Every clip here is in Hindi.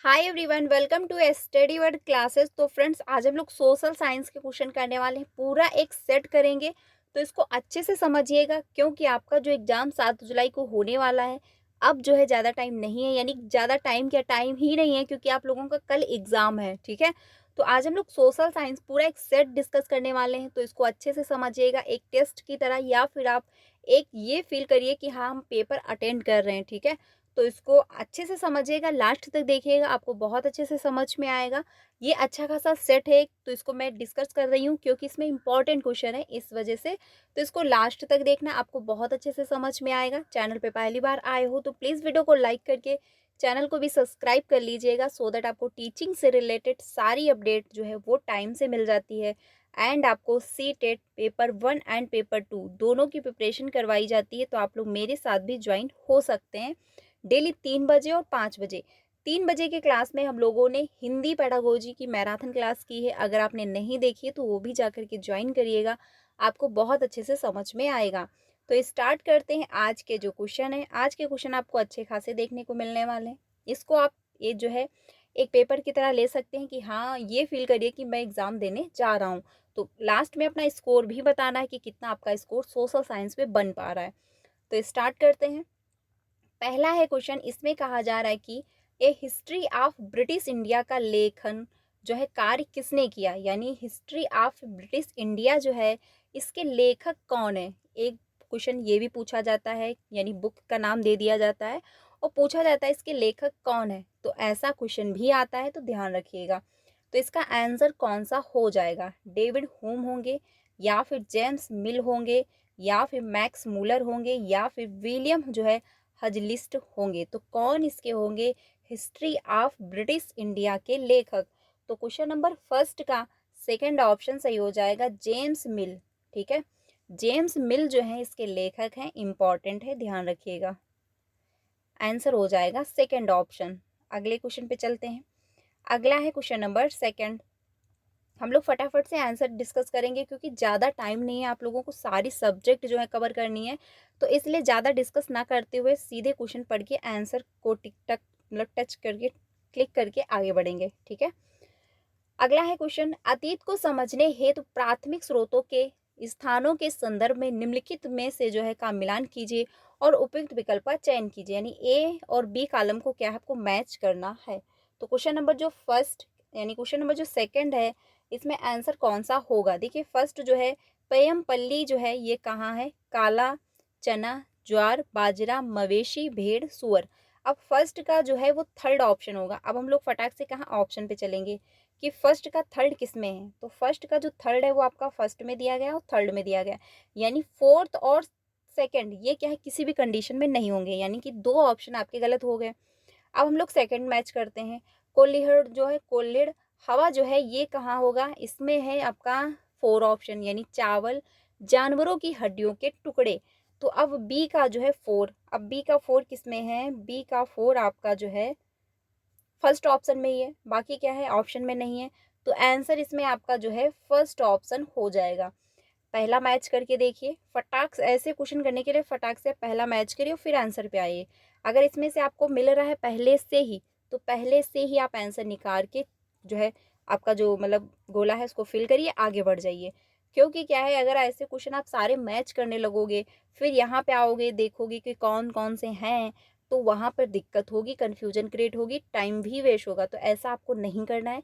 Hi everyone, welcome to study word classes. तो फ्रेंड्स, आज हम लोग सोशल साइंस के क्वेश्चन करने वाले हैं। पूरा एक सेट करेंगे, तो इसको अच्छे से समझिएगा क्योंकि आपका जो एग्ज़ाम 7 जुलाई को होने वाला है, अब जो है ज़्यादा टाइम नहीं है। यानी ज़्यादा टाइम क्या, टाइम ही नहीं है, क्योंकि आप लोगों का कल एग्ज़ाम है। ठीक है, तो आज हम लोग सोशल साइंस पूरा एक सेट डिस्कस करने वाले हैं, तो इसको अच्छे से समझिएगा एक टेस्ट की तरह, या फिर आप एक ये फील करिए कि हाँ, हम पेपर अटेंड कर रहे हैं। ठीक है, तो इसको अच्छे से समझिएगा, लास्ट तक देखिएगा, आपको बहुत अच्छे से समझ में आएगा। ये अच्छा खासा सेट है, तो इसको मैं डिस्कस कर रही हूँ क्योंकि इसमें इंपॉर्टेंट क्वेश्चन है, इस वजह से। तो इसको लास्ट तक देखना, आपको बहुत अच्छे से समझ में आएगा। चैनल पे पहली बार आए हो तो प्लीज़ वीडियो को लाइक करके चैनल को भी सब्सक्राइब कर लीजिएगा, सो दैट आपको टीचिंग से रिलेटेड सारी अपडेट जो है वो टाइम से मिल जाती है। एंड आपको C TET paper 1 and paper 2 दोनों की प्रिपरेशन करवाई जाती है, तो आप लोग मेरे साथ भी ज्वाइन हो सकते हैं। डेली 3 बजे और 5 बजे। 3 बजे के क्लास में हम लोगों ने हिंदी पेडागोजी की मैराथन क्लास की है। अगर आपने नहीं देखी है तो वो भी जाकर के ज्वाइन करिएगा, आपको बहुत अच्छे से समझ में आएगा। तो स्टार्ट करते हैं आज के जो क्वेश्चन है। आज के क्वेश्चन आपको अच्छे खासे देखने को मिलने वाले हैं। इसको आप ये जो है एक पेपर की तरह ले सकते हैं कि हाँ, ये फील करिए कि मैं एग्ज़ाम देने जा रहा हूँ। तो लास्ट में अपना स्कोर भी बताना है कि कितना आपका स्कोर सोशल साइंस में बन पा रहा है। तो स्टार्ट करते हैं। पहला है क्वेश्चन, इसमें कहा जा रहा है कि ए हिस्ट्री ऑफ ब्रिटिश इंडिया का लेखन जो है कार्य किसने किया। यानी हिस्ट्री ऑफ ब्रिटिश इंडिया जो है, इसके लेखक कौन है। एक क्वेश्चन ये भी पूछा जाता है, यानी बुक का नाम दे दिया जाता है और पूछा जाता है इसके लेखक कौन है। तो ऐसा क्वेश्चन भी आता है, तो ध्यान रखिएगा। तो इसका आंसर कौन सा हो जाएगा। डेविड हुम होंगे, या फिर जेम्स मिल होंगे, या फिर मैक्स मूलर होंगे, या फिर विलियम जो है हजलिस्ट होंगे। तो कौन इसके होंगे हिस्ट्री ऑफ ब्रिटिश इंडिया के लेखक। तो क्वेश्चन नंबर फर्स्ट का सेकंड ऑप्शन सही हो जाएगा, जेम्स मिल। ठीक है, जेम्स मिल जो है इसके लेखक हैं, इंपॉर्टेंट है, ध्यान रखिएगा। आंसर हो जाएगा सेकंड ऑप्शन। अगले क्वेश्चन पे चलते हैं। अगला है क्वेश्चन नंबर सेकंड। हम लोग फटाफट से आंसर डिस्कस करेंगे क्योंकि ज़्यादा टाइम नहीं है, आप लोगों को सारी सब्जेक्ट जो है कवर करनी है। तो इसलिए ज़्यादा डिस्कस ना करते हुए सीधे क्वेश्चन पढ़ के आंसर को टिक टक मतलब टच करके क्लिक करके आगे बढ़ेंगे। ठीक है, अगला है क्वेश्चन, अतीत को समझने हेतु प्राथमिक स्रोतों के स्थानों के संदर्भ में निम्नलिखित में से जो है का मिलान कीजिए और उपयुक्त विकल्प का चयन कीजिए। यानी ए और बी कॉलम को क्या है, आपको मैच करना है। तो क्वेश्चन नंबर जो फर्स्ट, यानी क्वेश्चन नंबर जो सेकंड है, इसमें आंसर कौन सा होगा। देखिए फर्स्ट जो है पयमपल्ली जो है ये कहाँ है, काला चना, ज्वार, बाजरा, मवेशी, भेड़, सुअर। अब फर्स्ट का जो है वो थर्ड ऑप्शन होगा। अब हम लोग फटाक से कहाँ ऑप्शन पे चलेंगे कि फर्स्ट का थर्ड किस में है। तो फर्स्ट का जो थर्ड है वो आपका फर्स्ट में दिया गया और थर्ड में दिया गया, यानी फोर्थ और सेकंड ये क्या है, किसी भी कंडीशन में नहीं होंगे, यानी कि दो ऑप्शन आपके गलत हो गए। अब हम लोग सेकंड मैच करते हैं। कोलिहड़ जो है, कोलिड हवा जो है ये कहाँ होगा, इसमें है आपका फोर ऑप्शन, यानी चावल, जानवरों की हड्डियों के टुकड़े। तो अब बी का जो है फोर, अब बी का फोर किस में है, बी का फोर आपका जो है फर्स्ट ऑप्शन में ही है, बाकी क्या है ऑप्शन में नहीं है। तो आंसर इसमें आपका जो है फर्स्ट ऑप्शन हो जाएगा। पहला मैच करके देखिए, फटाक से ऐसे क्वेश्चन करने के लिए फटाक से पहला मैच करिए और फिर आंसर पे आइए। अगर इसमें से आपको मिल रहा है पहले से ही, तो पहले से ही आप आंसर निकाल के जो है आपका जो मतलब गोला है उसको फिल करिए, आगे बढ़ जाइए। क्योंकि क्या है, अगर ऐसे क्वेश्चन आप सारे मैच करने लगोगे, फिर यहाँ पे आओगे देखोगे कि कौन कौन से हैं, तो वहाँ पर दिक्कत होगी, कन्फ्यूजन क्रिएट होगी, टाइम भी वेस्ट होगा। तो ऐसा आपको नहीं करना है।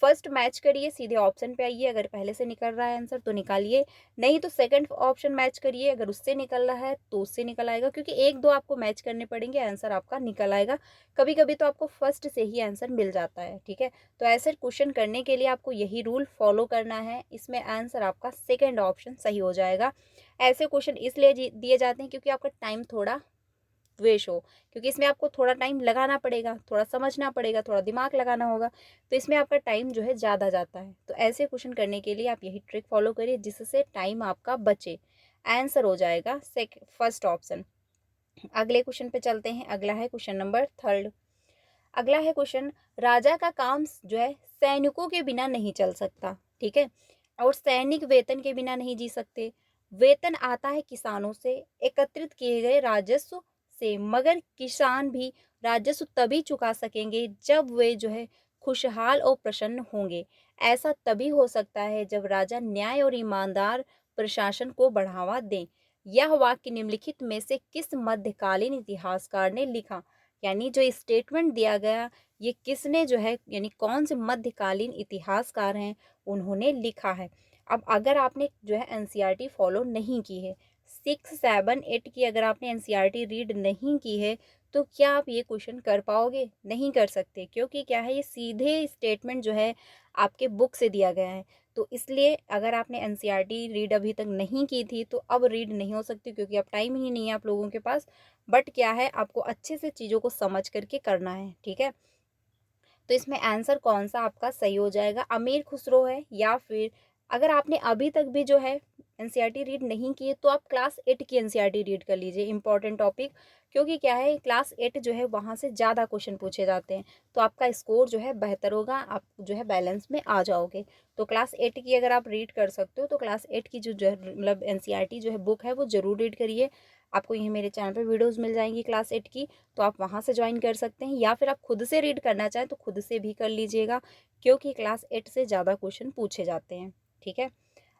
फर्स्ट मैच करिए, सीधे ऑप्शन पे आइए, अगर पहले से निकल रहा है आंसर तो निकालिए, नहीं तो सेकंड ऑप्शन मैच करिए, अगर उससे निकल रहा है तो उससे निकल आएगा, क्योंकि एक दो आपको मैच करने पड़ेंगे, आंसर आपका निकल आएगा। कभी कभी तो आपको फर्स्ट से ही आंसर मिल जाता है। ठीक है, तो ऐसे क्वेश्चन करने के लिए आपको यही रूल फॉलो करना है, इसमें आंसर आपका सेकेंड ऑप्शन सही हो जाएगा। ऐसे क्वेश्चन इसलिए दिए जाते हैं क्योंकि आपका टाइम थोड़ा द्वेष हो, क्योंकि इसमें आपको थोड़ा टाइम लगाना पड़ेगा, थोड़ा समझना पड़ेगा, थोड़ा दिमाग लगाना होगा, तो इसमें आपका टाइम जो है ज़्यादा जाता है। तो ऐसे क्वेश्चन करने के लिए आप यही ट्रिक फॉलो करिए जिससे टाइम आपका बचे। आंसर हो जाएगा फर्स्ट ऑप्शन। अगले क्वेश्चन पे चलते हैं। अगला है क्वेश्चन नंबर थर्ड। अगला है क्वेश्चन, राजा का काम जो है सैनिकों के बिना नहीं चल सकता। ठीक है, और सैनिक वेतन के बिना नहीं जी सकते। वेतन आता है किसानों से, एकत्रित किए गए राजस्व से, मगर किसान भी राजस्व तभी चुका सकेंगे जब वे जो है खुशहाल और प्रसन्न होंगे। ऐसा तभी हो सकता है जब राजा न्याय और ईमानदार प्रशासन को बढ़ावा दें। यह वाक्य निम्नलिखित में से किस मध्यकालीन इतिहासकार ने लिखा? यानी जो स्टेटमेंट दिया गया, ये किसने जो है यानी कौन से मध्यकालीन इतिहासकार हैं उन्होंने लिखा है। अब अगर आपने जो है एनसीईआरटी फॉलो नहीं की है, 6, 7, 8 की अगर आपने एनसीईआरटी रीड नहीं की है, तो क्या आप ये क्वेश्चन कर पाओगे? नहीं कर सकते, क्योंकि क्या है, ये सीधे स्टेटमेंट जो है आपके बुक से दिया गया है। तो इसलिए अगर आपने एनसीईआरटी रीड अभी तक नहीं की थी तो अब रीड नहीं हो सकती, क्योंकि अब टाइम ही नहीं है आप लोगों के पास। बट क्या है, आपको अच्छे से चीज़ों को समझ करके करना है, ठीक है। तो इसमें आंसर कौन सा आपका सही हो जाएगा? अमीर खुसरो है, या फिर अगर आपने अभी तक भी जो है एनसीईआरटी रीड नहीं की है तो आप क्लास 8 की एनसीईआरटी रीड कर लीजिए, इंपॉर्टेंट टॉपिक। क्योंकि क्या है, क्लास 8 जो है वहाँ से ज़्यादा क्वेश्चन पूछे जाते हैं, तो आपका स्कोर जो है बेहतर होगा, आप जो है बैलेंस में आ जाओगे। तो क्लास 8 की अगर आप रीड कर सकते हो तो क्लास 8 की जो है मतलब एनसीईआरटी जो है बुक है वो ज़रूर रीड करिए। आपको यहीं मेरे चैनल पर वीडियोज़ मिल जाएंगी क्लास 8 की, तो आप वहाँ से ज्वाइन कर सकते हैं, या फिर आप खुद से रीड करना चाहें तो खुद से भी कर लीजिएगा, क्योंकि क्लास 8 से ज़्यादा क्वेश्चन पूछे जाते हैं, ठीक है।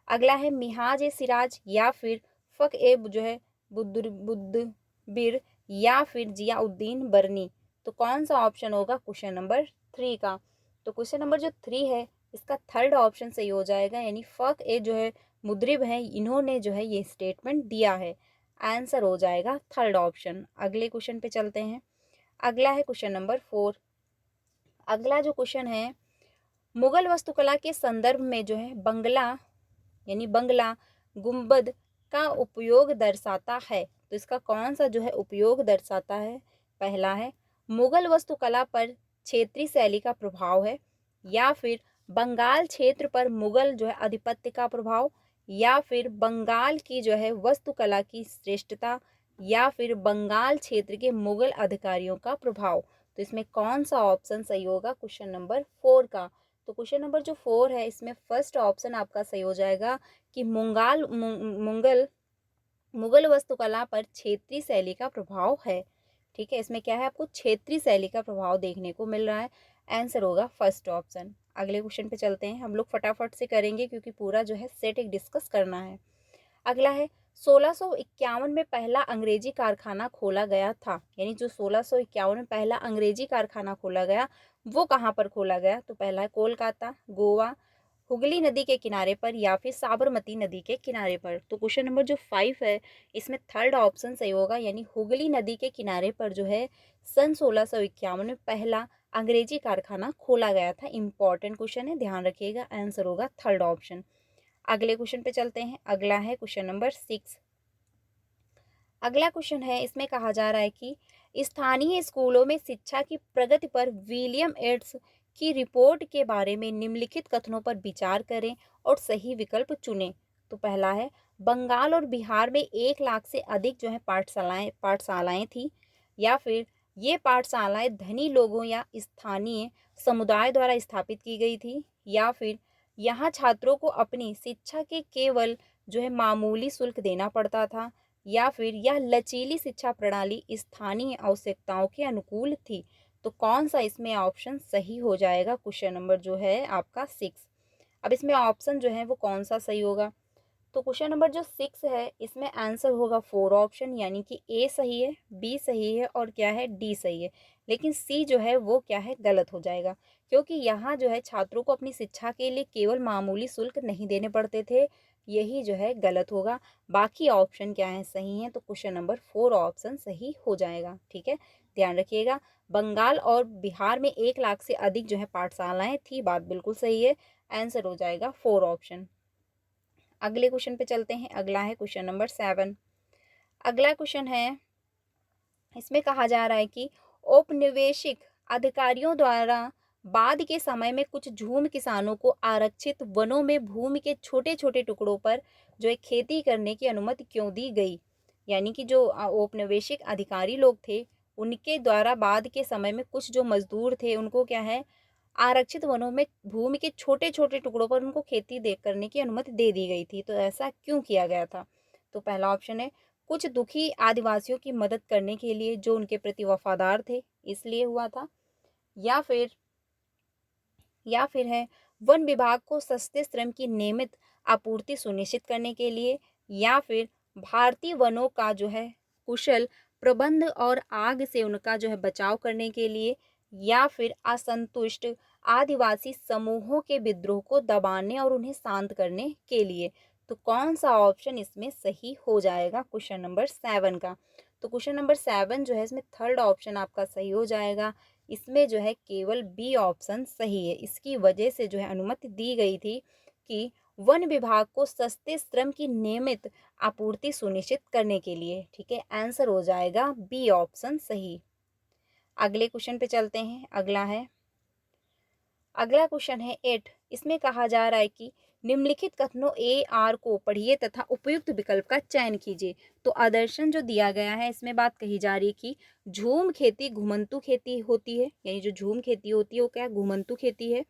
अगला है मिहाज ए सिराज, या फिर फ़ख ए जो है बुद्दबिर, या फिर जियाउद्दीन बरनी। तो कौन सा ऑप्शन होगा क्वेश्चन नंबर 3 का? तो क्वेश्चन नंबर जो 3 है इसका थर्ड ऑप्शन सही हो जाएगा, यानी फ़ख ए जो है मुद्रिब है, इन्होंने जो है ये स्टेटमेंट दिया है। आंसर हो जाएगा थर्ड ऑप्शन। अगले क्वेश्चन पे चलते हैं। अगला है क्वेश्चन नंबर 4। अगला जो क्वेश्चन है, मुगल वास्तुकला के संदर्भ में जो है बंगला यानी बंगला गुंबद का उपयोग दर्शाता है। तो इसका कौन सा जो है उपयोग दर्शाता है? पहला है मुगल वास्तुकला पर क्षेत्रीय शैली का प्रभाव है, या फिर बंगाल क्षेत्र पर मुगल जो है आधिपत्य का प्रभाव, या फिर बंगाल की जो है वास्तुकला की श्रेष्ठता, या फिर बंगाल क्षेत्र के मुगल अधिकारियों का प्रभाव। तो इसमें कौन सा ऑप्शन सही होगा क्वेश्चन नंबर 4 का? तो क्वेश्चन नंबर जो 4 है इसमें फर्स्ट ऑप्शन आपका सही हो जाएगा कि मुगल वास्तुकला पर क्षेत्रीय शैली का प्रभाव है, ठीक है। इसमें क्या है, आपको क्षेत्रीय शैली का प्रभाव देखने को मिल रहा है। आंसर होगा फर्स्ट ऑप्शन। अगले क्वेश्चन पे चलते हैं, हम लोग फटाफट से करेंगे क्योंकि पूरा जो है सेट एक डिस्कस करना है। अगला है 1651 में पहला अंग्रेजी कारखाना खोला गया था, यानी जो 1651 में पहला अंग्रेजी कारखाना खोला गया वो कहाँ पर खोला गया? तो पहला है कोलकाता, गोवा, हुगली नदी के किनारे पर, या फिर साबरमती नदी के किनारे पर। तो क्वेश्चन नंबर जो 5 है इसमें थर्ड ऑप्शन सही होगा, यानी हुगली नदी के किनारे पर जो है सन 1651 में पहला अंग्रेजी कारखाना खोला गया था। इंपॉर्टेंट क्वेश्चन है, ध्यान रखिएगा। आंसर होगा थर्ड ऑप्शन। अगले क्वेश्चन पे चलते हैं। अगला है क्वेश्चन नंबर 6। अगला क्वेश्चन है, इसमें कहा जा रहा है कि स्थानीय स्कूलों में शिक्षा की प्रगति पर विलियम एड्स की रिपोर्ट के बारे में निम्नलिखित कथनों पर विचार करें और सही विकल्प चुनें। तो पहला है बंगाल और बिहार में 1 लाख से अधिक जो है पाठशालाएं थी, या फिर ये पाठशालाएं धनी लोगों या स्थानीय समुदाय द्वारा स्थापित की गई थी, या फिर यहाँ छात्रों को अपनी शिक्षा के केवल जो है मामूली शुल्क देना पड़ता था, या फिर यह लचीली शिक्षा प्रणाली स्थानीय आवश्यकताओं के अनुकूल थी। तो कौन सा इसमें ऑप्शन सही हो जाएगा क्वेश्चन नंबर जो है आपका 6? अब इसमें ऑप्शन जो है वो कौन सा सही होगा? तो क्वेश्चन नंबर जो 6 है इसमें आंसर होगा 4 ऑप्शन, यानी कि ए सही है, बी सही है, और क्या है, डी सही है। लेकिन सी जो है वो क्या है, गलत हो जाएगा, क्योंकि यहाँ जो है छात्रों को अपनी शिक्षा के लिए केवल मामूली शुल्क नहीं देने पड़ते थे। यही जो है गलत होगा। बाकी ऑप्शन क्या है, सही है। तो क्वेश्चन नंबर 4 ऑप्शन सही हो जाएगा, ठीक है। ध्यान रखिएगा, बंगाल और बिहार में 1 लाख से अधिक जो है पाठशालाएं थी, बात बिल्कुल सही है। आंसर हो जाएगा 4 ऑप्शन। अगले क्वेश्चन पे चलते हैं। अगला है क्वेश्चन नंबर 7। अगला क्वेश्चन है, इसमें कहा जा रहा है कि औपनिवेशिक अधिकारियों द्वारा बाद के समय में कुछ झूम किसानों को आरक्षित वनों में भूमि के छोटे छोटे टुकड़ों पर जो है खेती करने की अनुमति क्यों दी गई? यानी कि जो औपनिवेशिक अधिकारी लोग थे उनके द्वारा बाद के समय में कुछ जो मजदूर थे उनको क्या है, आरक्षित वनों में भूमि के छोटे छोटे टुकड़ों पर उनको खेती दे करने की अनुमति दे दी गई थी। तो ऐसा क्यों किया गया था? तो पहला ऑप्शन है कुछ दुखी आदिवासियों की मदद करने के लिए जो उनके प्रति वफादार थे इसलिए हुआ था, या फिर है वन विभाग को सस्ते श्रम की नियमित आपूर्ति सुनिश्चित करने के लिए, या फिर भारतीय वनों का जो है कुशल प्रबंध और आग से उनका जो है बचाव करने के लिए, या फिर असंतुष्ट आदिवासी समूहों के विद्रोह को दबाने और उन्हें शांत करने के लिए। तो कौन सा ऑप्शन इसमें सही हो जाएगा क्वेश्चन नंबर 7 का? तो क्वेश्चन नंबर 7 जो है इसमें थर्ड ऑप्शन आपका सही हो जाएगा। इसमें जो है केवल बी ऑप्शन सही है। इसकी वजह से जो है अनुमति दी गई थी कि वन विभाग को सस्ते श्रम की नियमित आपूर्ति सुनिश्चित करने के लिए। ठीक है, आंसर हो जाएगा बी ऑप्शन सही। अगले क्वेश्चन पे चलते हैं। अगला क्वेश्चन है 8। इसमें कहा जा रहा है कि निम्नलिखित कथनों ए आर को पढ़िए तथा उपयुक्त विकल्प का चयन कीजिए। तो आदर्शन जो दिया गया है इसमें बात कही जा रही है कि झूम खेती घुमंतू खेती होती है, यानी जो झूम खेती होती है वो क्या घुमंतू खेती है।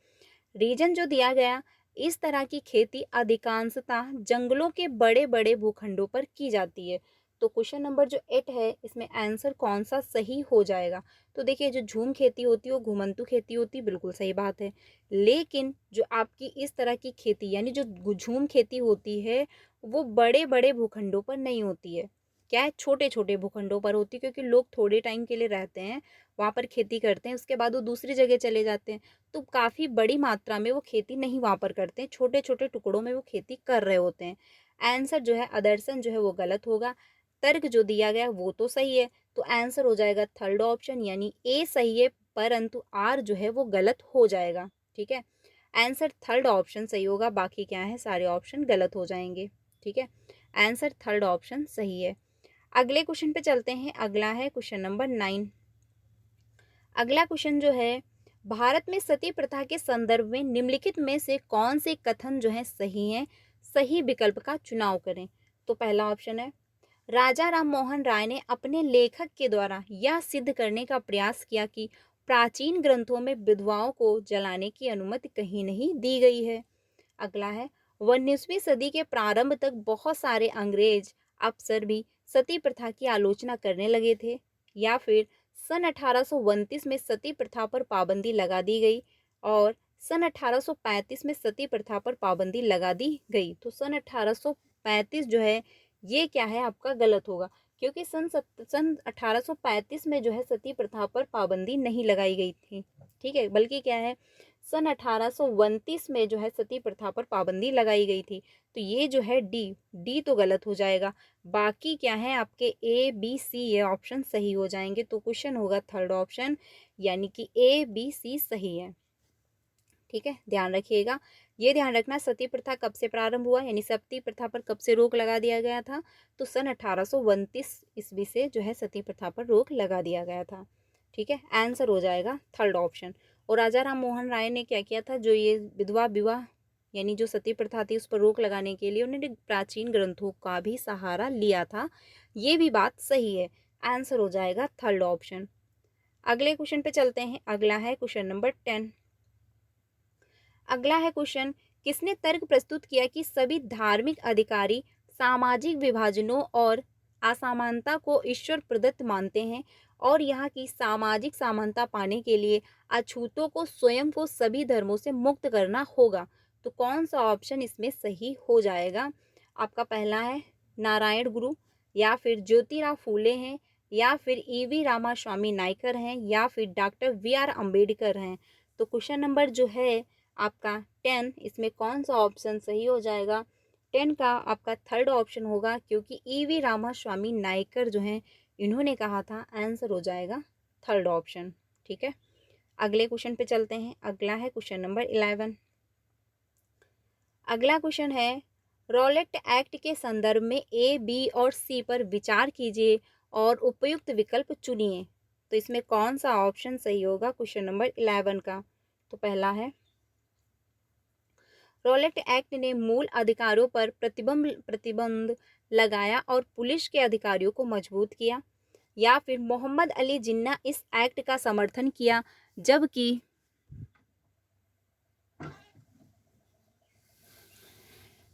रीजन जो दिया गया, इस तरह की खेती अधिकांशतः जंगलों के बड़े बड़े भूखंडों पर की जाती है। तो क्वेश्चन नंबर जो 8 है इसमें आंसर कौन सा सही हो जाएगा? तो देखिए जो झूम खेती होती है वो घुमंतू खेती होती है, बिल्कुल सही बात है। लेकिन जो आपकी इस तरह की खेती यानी जो झूम खेती होती है वो बड़े बड़े भूखंडों पर नहीं होती है। क्या है, छोटे छोटे भूखंडों पर होती है, क्योंकि लोग थोड़े टाइम के लिए रहते हैं वहाँ पर खेती करते हैं, उसके बाद वो दूसरी जगह चले जाते हैं। तो काफ़ी बड़ी मात्रा में वो खेती नहीं वहाँ पर करते हैं, छोटे छोटे टुकड़ों में वो खेती कर रहे होते हैं। आंसर जो है आदर्शन जो है वो गलत होगा। तर्क जो दिया गया वो तो सही है, तो आंसर हो जाएगा थर्ड ऑप्शन यानी ए सही है, परंतु आर जो है वो गलत हो जाएगा। ठीक है, आंसर थर्ड ऑप्शन सही होगा, बाकी क्या है सारे ऑप्शन गलत हो जाएंगे। ठीक है, आंसर थर्ड ऑप्शन सही है। अगले क्वेश्चन पे चलते हैं। अगला है क्वेश्चन नंबर 9। अगला क्वेश्चन जो है, भारत में सती प्रथा के संदर्भ में निम्नलिखित में से कौन से कथन जो है सही हैं? सही विकल्प का चुनाव करें। तो पहला ऑप्शन है, राजा राम मोहन राय ने अपने लेखक के द्वारा यह सिद्ध करने का प्रयास किया कि प्राचीन ग्रंथों में विधवाओं को जलाने की अनुमति कहीं नहीं दी गई है। अगला है, 19वीं सदी के प्रारंभ तक बहुत सारे अंग्रेज अफसर भी सती प्रथा की आलोचना करने लगे थे। या फिर सन 1829 में सती प्रथा पर पाबंदी लगा दी गई और सन 1835 में सती प्रथा पर पाबंदी लगा दी गई। तो सन 1835 जो है ये क्या है आपका गलत होगा, क्योंकि सन 1835 में जो है सती प्रथा पर पाबंदी नहीं लगाई गई थी। ठीक है, बल्कि क्या है सन 1829 में जो है सती प्रथा पर पाबंदी लगाई गई थी। तो ये जो है डी तो गलत हो जाएगा। बाकी क्या है आपके ए बी सी ये ऑप्शन सही हो जाएंगे। तो क्वेश्चन होगा थर्ड ऑप्शन यानी कि ए बी सी सही है। ठीक है, ध्यान रखिएगा। ये ध्यान रखना सती प्रथा कब से प्रारंभ हुआ, यानी सती प्रथा पर कब से रोक लगा दिया गया था? तो सन 1829 ईस्वी से जो है सती प्रथा पर रोक लगा दिया गया था। ठीक है, आंसर हो जाएगा थर्ड ऑप्शन। और राजा राम मोहन राय ने क्या किया था, जो ये विधवा विवाह यानी जो सती प्रथा थी उस पर रोक लगाने के लिए उन्होंने प्राचीन ग्रंथों का भी सहारा लिया था। ये भी बात सही है, आंसर हो जाएगा थर्ड ऑप्शन। अगले क्वेश्चन पे चलते हैं। अगला है क्वेश्चन नंबर 10। अगला है क्वेश्चन, किसने तर्क प्रस्तुत किया कि सभी धार्मिक अधिकारी सामाजिक विभाजनों और असमानता को ईश्वर प्रदत्त मानते हैं और यहाँ की सामाजिक समानता पाने के लिए अछूतों को स्वयं को सभी धर्मों से मुक्त करना होगा। तो कौन सा ऑप्शन इसमें सही हो जाएगा? आपका पहला है नारायण गुरु, या फिर ज्योतिराव फूले हैं, या फिर ईवी रामास्वामी नायकर हैं, या फिर डॉक्टर वी.आर. अम्बेडकर हैं। तो क्वेश्चन नंबर जो है आपका 10, इसमें कौन सा ऑप्शन सही हो जाएगा? 10 का आपका थर्ड ऑप्शन होगा, क्योंकि ईवी रामास्वामी नायकर जो हैं इन्होंने कहा था। आंसर हो जाएगा थर्ड ऑप्शन। ठीक है, अगले क्वेश्चन पे चलते हैं। अगला है क्वेश्चन नंबर 11। अगला क्वेश्चन है, रॉलेट एक्ट के संदर्भ में ए बी और सी पर विचार कीजिए और उपयुक्त विकल्प चुनिए। तो इसमें कौन सा ऑप्शन सही होगा क्वेश्चन नंबर 11 का? तो पहला है, रॉलेट एक्ट ने मूल अधिकारों पर प्रतिबंध लगाया और पुलिस के अधिकारियों को मजबूत किया। या फिर मोहम्मद अली जिन्ना इस एक्ट का समर्थन किया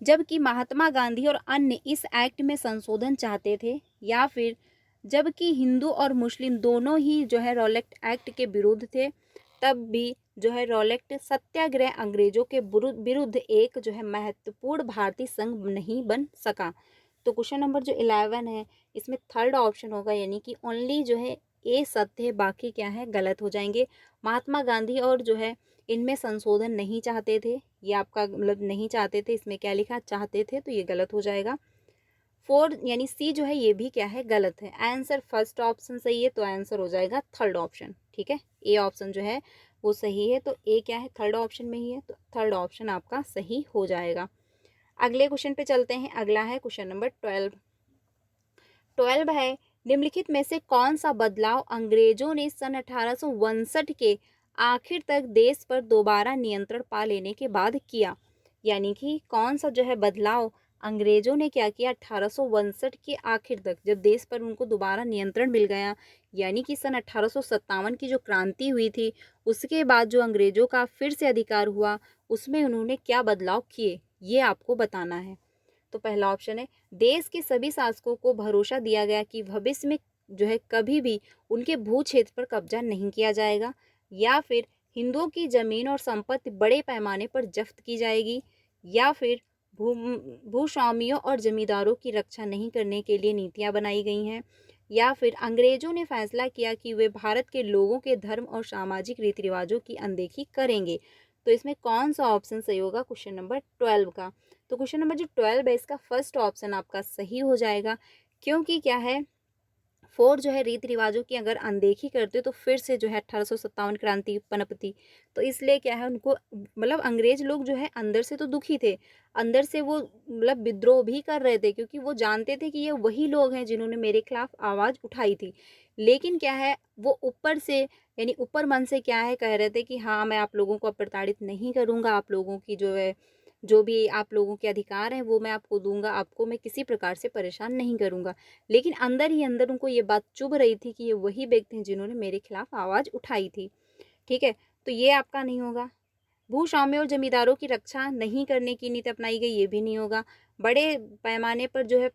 जबकि महात्मा गांधी और अन्य इस एक्ट में संशोधन चाहते थे, या फिर जबकि हिंदू और मुस्लिम दोनों ही जो है रॉलेट एक्ट के विरुद्ध थे, तब भी जो है रॉलेट सत्याग्रह अंग्रेजों के विरुद्ध एक जो है महत्वपूर्ण भारतीय संघ नहीं बन सका। तो क्वेश्चन नंबर जो 11 है इसमें थर्ड ऑप्शन होगा, यानी कि ओनली जो है ए सत्य है, बाकी क्या है गलत हो जाएंगे। महात्मा गांधी और जो है इनमें संशोधन नहीं चाहते थे, ये आपका मतलब नहीं चाहते थे, इसमें क्या लिखा चाहते थे, तो ये गलत हो जाएगा। 4 यानी सी जो है ये भी क्या है गलत है। आंसर फर्स्ट ऑप्शन सही है, तो आंसर हो जाएगा थर्ड ऑप्शन। ठीक है, ए ऑप्शन जो है वो सही है, तो ए क्या है थर्ड ऑप्शन में ही है, तो थर्ड ऑप्शन आपका सही हो जाएगा। अगले क्वेश्चन पे चलते हैं। अगला है क्वेश्चन नंबर 12 है, निम्नलिखित में से कौन सा बदलाव अंग्रेजों ने सन 1859 के आखिर तक देश पर दोबारा नियंत्रण पा लेने के बाद किया। यानी कि कौन सा जो है बदलाव अंग्रेजों ने क्या किया 1859 के आखिर तक, जब देश पर उनको दोबारा नियंत्रण मिल गया, यानी कि सन 1857 की जो क्रांति हुई थी उसके बाद जो अंग्रेजों का फिर से अधिकार हुआ, उसमें उन्होंने क्या बदलाव किए, ये आपको बताना है। तो पहला ऑप्शन है, देश के सभी शासकों को भरोसा दिया गया कि भविष्य में जो है कभी भी उनके भू क्षेत्र पर कब्जा नहीं किया जाएगा, या फिर हिंदुओं की जमीन और संपत्ति बड़े पैमाने पर जब्त की जाएगी, या फिर भू भूस्वामियों और जमींदारों की रक्षा नहीं करने के लिए नीतियां बनाई गई हैं, या फिर अंग्रेजों ने फैसला किया कि वे भारत के लोगों के धर्म और सामाजिक रीति रिवाजों की अनदेखी करेंगे। तो इसमें कौन सा ऑप्शन सही होगा क्वेश्चन नंबर 12 का। तो क्वेश्चन नंबर जो 12 है इसका फर्स्ट ऑप्शन आपका सही हो जाएगा, क्योंकि क्या है 4 जो है रीति रिवाजों की अगर अनदेखी करते हो तो फिर से जो है 1857 क्रांति पनपती। तो इसलिए क्या है उनको मतलब अंग्रेज लोग जो है अंदर से तो दुखी थे, अंदर से वो मतलब विद्रोह भी कर रहे थे, क्योंकि वो जानते थे कि ये वही लोग हैं जिन्होंने मेरे खिलाफ आवाज़ उठाई थी। लेकिन क्या है वो ऊपर से यानी ऊपर मन से क्या है कह रहे थे कि हाँ मैं आप लोगों को प्रताड़ित नहीं करूँगा, आप लोगों की जो है जो भी आप लोगों के अधिकार हैं वो मैं आपको दूंगा, आपको मैं किसी प्रकार से परेशान नहीं करूँगा। लेकिन अंदर ही अंदर उनको ये बात चुभ रही थी कि ये वही व्यक्ति हैं जिन्होंने मेरे खिलाफ आवाज़ उठाई थी। ठीक है, तो ये आपका नहीं होगा। भूस्वामियों और जमींदारों की रक्षा नहीं करने की नीति अपनाई गई, ये भी नहीं होगा। बड़े पैमाने पर जो है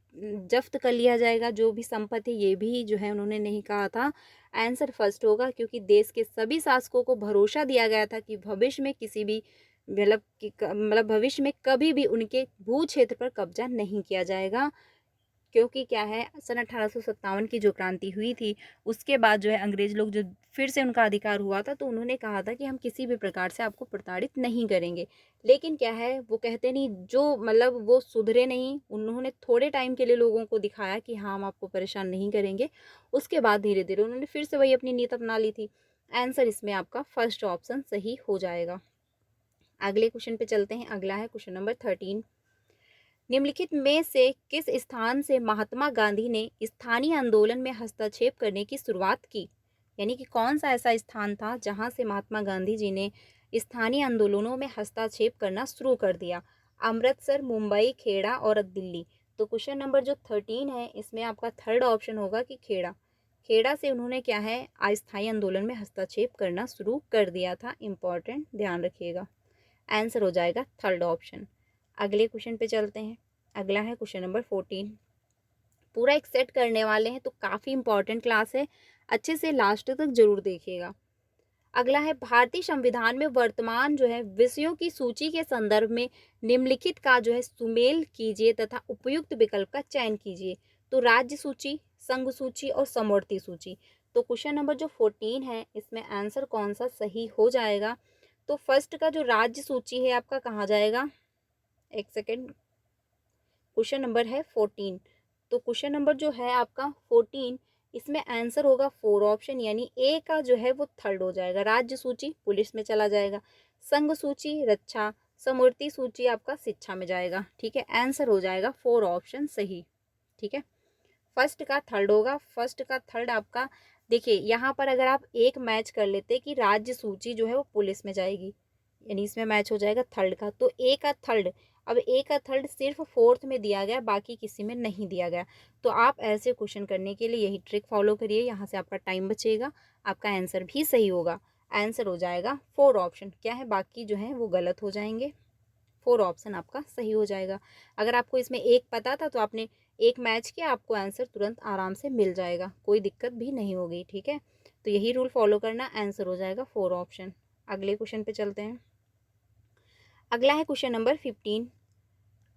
जब्त कर लिया जाएगा जो भी संपत्ति, ये भी जो है उन्होंने नहीं कहा था। आंसर फर्स्ट होगा, क्योंकि देश के सभी शासकों को भरोसा दिया गया था कि भविष्य में किसी भी मतलब भविष्य में कभी भी उनके भू क्षेत्र पर कब्जा नहीं किया जाएगा। क्योंकि क्या है सन 1857 की जो क्रांति हुई थी उसके बाद जो है अंग्रेज लोग जो फिर से उनका अधिकार हुआ था, तो उन्होंने कहा था कि हम किसी भी प्रकार से आपको प्रताड़ित नहीं करेंगे। लेकिन क्या है वो कहते नहीं, जो मतलब वो सुधरे नहीं, उन्होंने थोड़े टाइम के लिए लोगों को दिखाया कि हाँ हम आपको परेशान नहीं करेंगे, उसके बाद धीरे धीरे उन्होंने फिर से वही अपनी नीति अपना ली थी। आंसर इसमें आपका फर्स्ट ऑप्शन सही हो जाएगा। अगले क्वेश्चन पे चलते हैं। अगला है क्वेश्चन नंबर 13, निम्नलिखित में से किस स्थान से महात्मा गांधी ने स्थानीय आंदोलन में हस्तक्षेप करने की शुरुआत की। यानी कि कौन सा ऐसा स्थान था जहां से महात्मा गांधी जी ने स्थानीय आंदोलनों में हस्तक्षेप करना शुरू कर दिया। अमृतसर, मुंबई, खेड़ा और दिल्ली। तो क्वेश्चन नंबर जो 13 है इसमें आपका थर्ड ऑप्शन होगा कि खेड़ा। खेड़ा से उन्होंने क्या है अस्थायी आंदोलन में हस्तक्षेप करना शुरू कर दिया था। इंपॉर्टेंट, ध्यान रखिएगा। आंसर हो जाएगा थर्ड ऑप्शन। अगले क्वेश्चन पे चलते हैं। अगला है क्वेश्चन नंबर 14। पूरा एक सेट करने वाले हैं, तो काफ़ी इंपॉर्टेंट क्लास है, अच्छे से लास्ट तक जरूर देखिएगा। अगला है, भारतीय संविधान में वर्तमान जो है विषयों की सूची के संदर्भ में निम्नलिखित का जो है सुमेल कीजिए तथा उपयुक्त विकल्प का चयन कीजिए। तो राज्य सूची, संघ सूची और समवर्ती सूची। तो क्वेश्चन नंबर जो 14 है इसमें आंसर कौन सा सही हो जाएगा। तो फर्स्ट का जो राज्य सूची है आपका कहाँ जाएगा, एक सेकेंड, क्वेश्चन नंबर है 14। तो क्वेश्चन नंबर जो है आपका 14 इसमें आंसर होगा 4 ऑप्शन, यानी ए का जो है वो थर्ड हो जाएगा। राज्य सूची पुलिस में चला जाएगा, संघ सूची रक्षा, समवर्ती सूची आपका शिक्षा में जाएगा। ठीक है, आंसर हो जाएगा 4 ऑप्शन सही। ठीक है, फर्स्ट का थर्ड होगा, फर्स्ट का थर्ड आपका। देखिए यहाँ पर अगर आप एक मैच कर लेते कि राज्य सूची जो है वो पुलिस में जाएगी, यानी इसमें मैच हो जाएगा थर्ड का। तो ए का थर्ड, अब ए का थर्ड सिर्फ फोर्थ में दिया गया, बाकी किसी में नहीं दिया गया। तो आप ऐसे क्वेश्चन करने के लिए यही ट्रिक फॉलो करिए, यहाँ से आपका टाइम बचेगा, आपका आंसर भी सही होगा। आंसर हो जाएगा 4 ऑप्शन, क्या है बाकी जो है वो गलत हो जाएंगे। 4 ऑप्शन आपका सही हो जाएगा। अगर आपको इसमें एक पता था तो आपने एक मैच किया, आपको आंसर तुरंत आराम से मिल जाएगा, कोई दिक्कत भी नहीं होगी, ठीक है। तो यही रूल फॉलो करना, आंसर हो जाएगा 4 ऑप्शन। अगले क्वेश्चन पे चलते हैं। अगला है क्वेश्चन नंबर 15।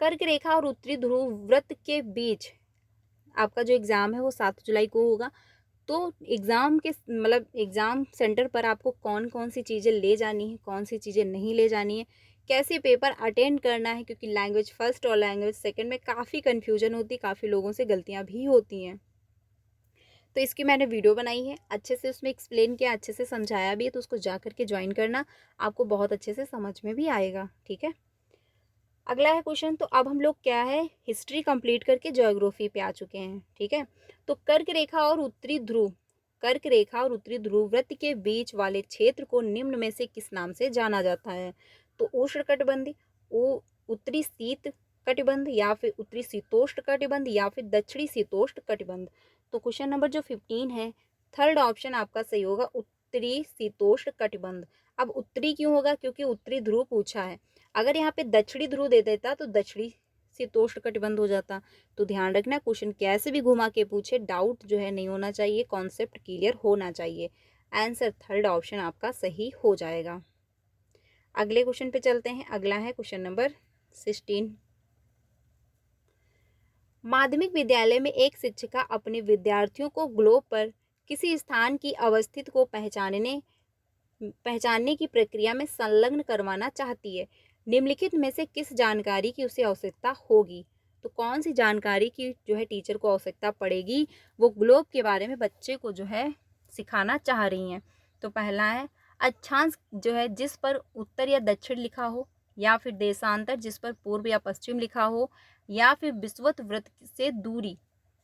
कर्क रेखा और उत्तरी ध्रुव वृत्त के बीच आपका जो एग्ज़ाम है वो 7 जुलाई को होगा। तो एग्ज़ाम के मतलब एग्ज़ाम सेंटर पर आपको कौन कौन सी चीज़ें ले जानी है, कौन सी चीज़ें नहीं ले जानी है, कैसे पेपर अटेंड करना है, क्योंकि लैंग्वेज फर्स्ट और लैंग्वेज सेकंड में काफ़ी कन्फ्यूजन होती है, काफ़ी लोगों से गलतियाँ भी होती हैं। तो इसकी मैंने वीडियो बनाई है, अच्छे से उसमें एक्सप्लेन किया, अच्छे से समझाया भी है, तो उसको जा करके ज्वाइन करना, आपको बहुत अच्छे से समझ में भी आएगा, ठीक है। अगला है क्वेश्चन, तो अब हम लोग क्या है हिस्ट्री कंप्लीट करके ज्योग्राफी पे आ चुके हैं, ठीक है। तो कर्क रेखा और उत्तरी ध्रुव, कर्क रेखा और उत्तरी ध्रुव वृत्त के बीच वाले क्षेत्र को निम्न में से किस नाम से जाना जाता है? तो उष्णकटिबंधीय, उत्तरी शीत कटिबंध, या फिर उत्तरी शीतोष्ण कटिबंध, या फिर दक्षिणी शीतोष्ण कटिबंध। तो क्वेश्चन नंबर जो 15 है, थर्ड ऑप्शन आपका सही होगा, उत्तरी शीतोष्ण कटिबंध। अब उत्तरी क्यों होगा? क्योंकि उत्तरी ध्रुव पूछा है। अगर यहाँ पे दक्षिणी ध्रुव दे देता तो दक्षिणी शीतोष्ण कटिबंध हो जाता। तो ध्यान रखना, क्वेश्चन कैसे भी घुमा के पूछे, डाउट जो है नहीं होना चाहिए, कॉन्सेप्ट क्लियर होना चाहिए। आंसर थर्ड ऑप्शन आपका सही हो जाएगा। अगले क्वेश्चन पे चलते हैं। अगला है क्वेश्चन नंबर 16। माध्यमिक विद्यालय में एक शिक्षिका अपने विद्यार्थियों को ग्लोब पर किसी स्थान की अवस्थित को पहचानने की प्रक्रिया में संलग्न करवाना चाहती है। निम्नलिखित में से किस जानकारी की उसे आवश्यकता होगी? तो कौन सी जानकारी की जो है टीचर को आवश्यकता पड़ेगी, वो ग्लोब के बारे में बच्चे को जो है सिखाना चाह रही हैं। तो पहला है अक्षांश जो है जिस पर उत्तर या दक्षिण लिखा हो, या फिर देशांतर जिस पर पूर्व या पश्चिम लिखा हो, या फिर विषुवत वृत्त से दूरी।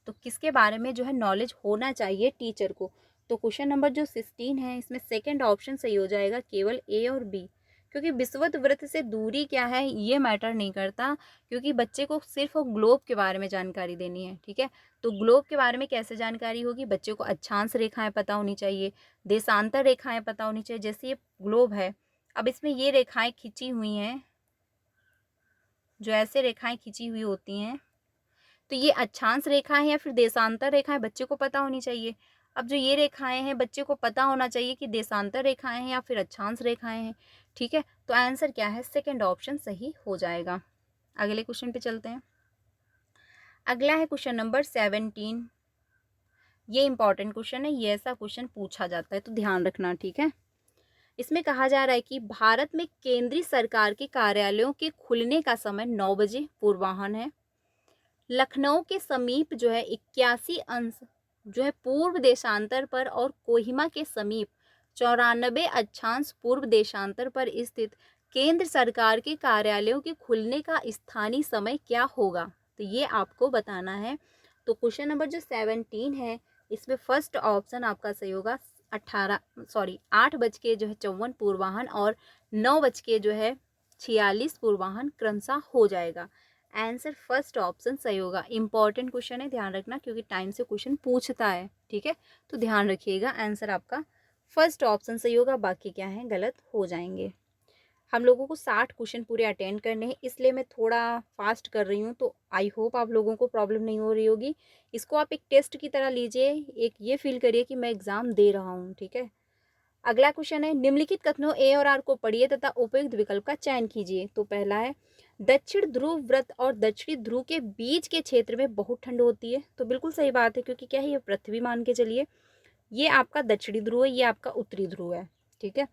तो किसके बारे में जो है नॉलेज होना चाहिए टीचर को? तो क्वेश्चन नंबर जो 16 है इसमें सेकंड ऑप्शन सही हो जाएगा, केवल ए और बी। क्योंकि विषुवत वृत्त से दूरी क्या है ये मैटर नहीं करता, क्योंकि बच्चे को सिर्फ ग्लोब के बारे में जानकारी देनी है, ठीक है। तो ग्लोब के बारे में कैसे जानकारी होगी? बच्चे को अक्षांश रेखाएं पता होनी चाहिए, देशांतर रेखाएं पता होनी चाहिए। जैसे ये ग्लोब है, अब इसमें ये रेखाएं खिंची हुई हैं, जो ऐसे रेखाएं खिंची हुई होती हैं, तो ये अक्षांश रेखा है या फिर देशांतर रेखा है, बच्चे को पता होनी चाहिए। अब जो ये रेखाएं हैं बच्चे को पता होना चाहिए कि देशांतर रेखाएं हैं या फिर अक्षांश रेखाएं हैं, ठीक है। तो आंसर क्या है? सेकंड ऑप्शन सही हो जाएगा। अगले क्वेश्चन पे चलते हैं। अगला है क्वेश्चन नंबर 17। ये इंपॉर्टेंट क्वेश्चन है, ये ऐसा क्वेश्चन पूछा जाता है तो ध्यान रखना, ठीक है। इसमें कहा जा रहा है कि भारत में केंद्रीय सरकार के कार्यालयों के खुलने का समय 9 बजे पूर्वाह्न है। लखनऊ के समीप जो है 81 अंश जो है पूर्व देशांतर पर, और कोहिमा के समीप 94 अक्षांश पूर्व देशांतर पर स्थित केंद्र सरकार के कार्यालयों के खुलने का स्थानीय समय क्या होगा? तो ये आपको बताना है। तो क्वेश्चन नंबर जो 17 है इसमें फर्स्ट ऑप्शन आपका सही होगा, 8 बज के 54 पूर्वाह्न और 9 बज के 46 पूर्वाह्न क्रमशः हो जाएगा। आंसर फर्स्ट ऑप्शन सही होगा। इंपॉर्टेंट क्वेश्चन है, ध्यान रखना, क्योंकि टाइम से क्वेश्चन पूछता है, ठीक है। तो ध्यान रखिएगा, आंसर आपका फर्स्ट ऑप्शन सही होगा, बाकी क्या है गलत हो जाएंगे। हम लोगों को 60 क्वेश्चन पूरे अटेंड करने हैं, इसलिए मैं थोड़ा फास्ट कर रही हूँ, तो आई होप आप लोगों को प्रॉब्लम नहीं हो रही होगी। इसको आप एक टेस्ट की तरह लीजिए, एक ये फील करिए कि मैं एग्ज़ाम दे रहा हूँ, ठीक है। अगला क्वेश्चन है, निम्नलिखित कथनों ए और आर को पढ़िए तथा उपयुक्त विकल्प का चयन कीजिए। तो पहला है दक्षिण ध्रुव व्रत और दक्षिणी ध्रुव के बीच के क्षेत्र में बहुत ठंड होती है। तो बिल्कुल सही बात है, क्योंकि क्या है ये पृथ्वी मान के चलिए, ये आपका दक्षिणी ध्रुव है, ये आपका उत्तरी ध्रुव है, ठीक है।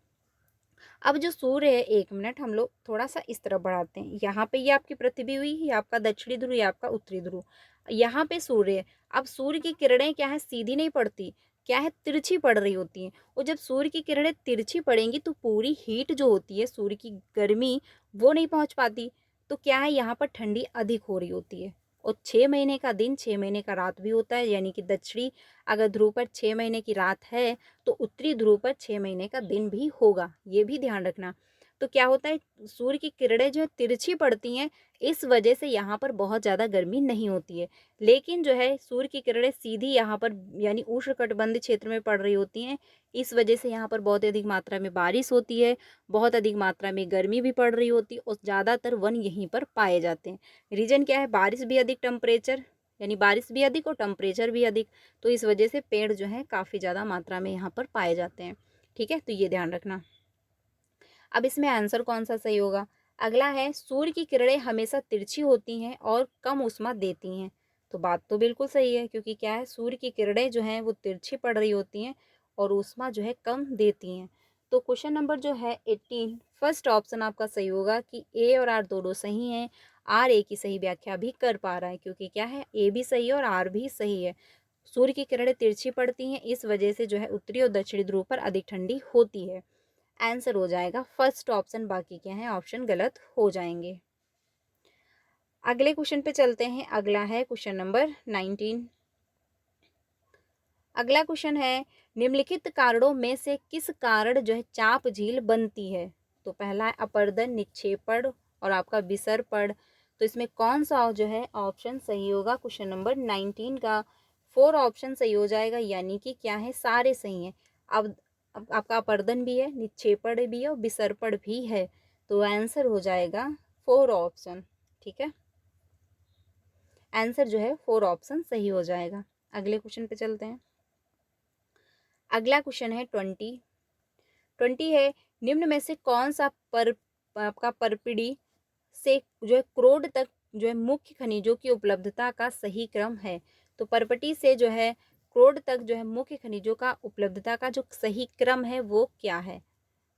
अब जो सूर्य है, 1 मिनट हम लोग थोड़ा सा इस तरफ बढ़ाते हैं। यहाँ पे ये आपकी पृथ्वी हुई, ये आपका दक्षिणी ध्रुव, ये आपका उत्तरी ध्रुव। यहाँ पे सूर्य है। अब सूर्य की किरणें क्या है सीधी नहीं पड़ती, क्या है तिरछी पड़ रही होती हैं। और जब सूर्य की किरणें तिरछी पड़ेंगी तो पूरी हीट जो होती है, सूर्य की गर्मी, वो नहीं पहुँच पाती। तो क्या है यहाँ पर ठंडी अधिक हो रही होती है। और 6 महीने का दिन 6 महीने का रात भी होता है, यानी कि दक्षिणी अगर ध्रुव पर 6 महीने की रात है तो उत्तरी ध्रुव पर 6 महीने का दिन भी होगा, ये भी ध्यान रखना। तो क्या होता है, सूर्य की किरणें जो है तिरछी पड़ती हैं, इस वजह से यहाँ पर बहुत ज़्यादा गर्मी नहीं होती है। लेकिन जो है सूर्य की किरणें सीधी यहाँ पर यानी उष्णकटिबंधीय क्षेत्र में पड़ रही होती हैं, इस वजह से यहाँ पर बहुत अधिक मात्रा में बारिश होती है, बहुत अधिक मात्रा में गर्मी भी पड़ रही होती है और ज़्यादातर वन यहीं पर पाए जाते हैं। रीज़न क्या है, बारिश भी अधिक, टेम्परेचर यानी बारिश भी अधिक और टेम्परेचर भी अधिक, तो इस वजह से पेड़ जो है काफ़ी ज़्यादा मात्रा में यहाँ पर पाए जाते हैं। ठीक है, तो ये ध्यान रखना। अब इसमें आंसर कौन सा सही होगा? अगला है, सूर्य की किरणें हमेशा तिरछी होती हैं और कम ऊष्मा देती हैं। तो बात तो बिल्कुल सही है, क्योंकि क्या है, सूर्य की किरणें जो हैं वो तिरछी पड़ रही होती हैं और ऊष्मा जो है कम देती हैं। तो क्वेश्चन नंबर जो है 18, फर्स्ट ऑप्शन आपका सही होगा कि ए और आर दोनों सही हैं। आर ए की सही व्याख्या भी कर पा रहा है, क्योंकि क्या है, ए भी सही है और आर भी सही है। सूर्य की किरणें तिरछी पड़ती हैं, इस वजह से जो है उत्तरी और दक्षिणी ध्रुव पर अधिक ठंडी होती है। आंसर हो जाएगा फर्स्ट ऑप्शन, बाकी क्या है ऑप्शन गलत हो जाएंगे। अगले क्वेश्चन पे चलते हैं। अगला है क्वेश्चन नंबर 19। अगला क्वेश्चन है, निम्नलिखित कारणों में से किस कारण जो है चाप झील बनती है? तो पहला है अपर्दन, निक्षेपण और आपका विसर्पण। तो इसमें कौन सा जो है ऑप्शन सही होगा? क्वेश्चन नंबर 19 का 4 ऑप्शन सही हो जाएगा, यानी कि क्या है, सारे सही हैं। अब आपका अपर्दन भी है, निक्षेपण भी है और विसर्पण भी है, तो आंसर हो जाएगा 4 ऑप्शन। ठीक है, आंसर जो है 4 ऑप्शन सही हो जाएगा। अगले क्वेश्चन पे चलते हैं। अगला क्वेश्चन है 20 है, निम्न में से कौन सा आपका परपिडी से जो है क्रोड तक जो है मुख्य खनिजों की उपलब्धता का सही क्रम है? तो परपटी से जो है क्रोड तक जो है मुख्य खनिजों का उपलब्धता का जो सही क्रम है वो क्या है?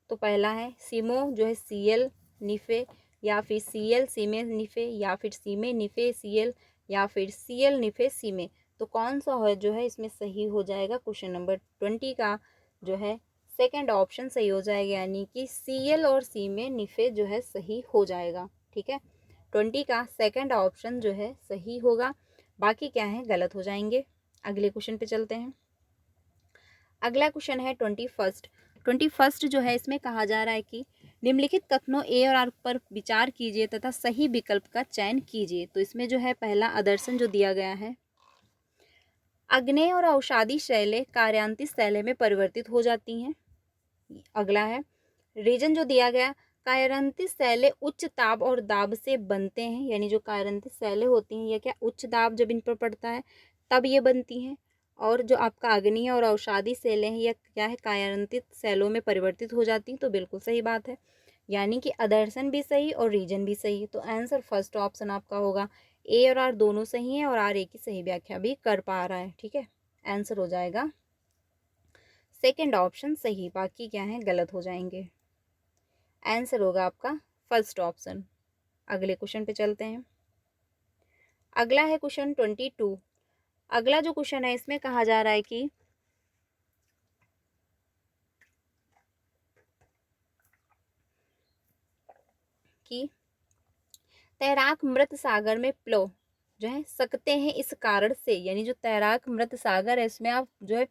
तो पहला है सीमो जो है सीएल निफे, या फिर सीएल सीमे निफे, या फिर सीमे निफे सीएल, या फिर सीएल निफे सीमे। तो कौन सा है जो है इसमें सही हो जाएगा? क्वेश्चन नंबर 20 का जो है सेकंड ऑप्शन सही हो जाएगा, यानी कि सीएल और सीमे निफे जो है सही हो जाएगा। ठीक है, 20 का सेकंड ऑप्शन जो है सही होगा, बाकी क्या है गलत हो जाएंगे। अगले क्वेश्चन पे चलते हैं। अगला क्वेश्चन है 21 जो है इसमें कहा जा रहा है कि निम्नलिखित कथनों ए और आर पर विचार कीजिए तथा सही विकल्प का चयन कीजिए। तो इसमें जो है पहला आदर्शन जो दिया गया है, अग्नेय और अवसादी शैलें कार्यान्तित शैलें में परिवर्तित हो जाती हैं। अगला है रीजन जो दिया गया, कार्यान्तित शैलें उच्च ताप और दाब से बनते हैं, यानी जो कार्यान्तित शैलें होती हैं, यह क्या उच्च दाब जब इन पर पड़ता है तब ये बनती हैं। और जो आपका अग्नीय और अवसादी शैलें हैं, यह क्या है, कार्यान्तित शैलों में परिवर्तित हो जाती हैं। तो बिल्कुल सही बात है, यानी कि आदर्शन भी सही और रीजन भी सही है। तो आंसर फर्स्ट ऑप्शन आपका होगा। ए और आर दोनों सही हैं और आर ए की सही व्याख्या भी कर पा रहा है। ठीक है, आंसर हो जाएगा सेकंड ऑप्शन सही, बाकी क्या है गलत हो जाएंगे। आंसर होगा आपका फर्स्ट ऑप्शन। अगले क्वेश्चन पे चलते हैं। अगला है क्वेश्चन 22। अगला जो क्वेश्चन है इसमें कहा जा रहा है कि तैराक मृत सागर में प्लो जो है सकते हैं इस कारण से, यानी जो तैराक मृत सागर है इसमें आप जो है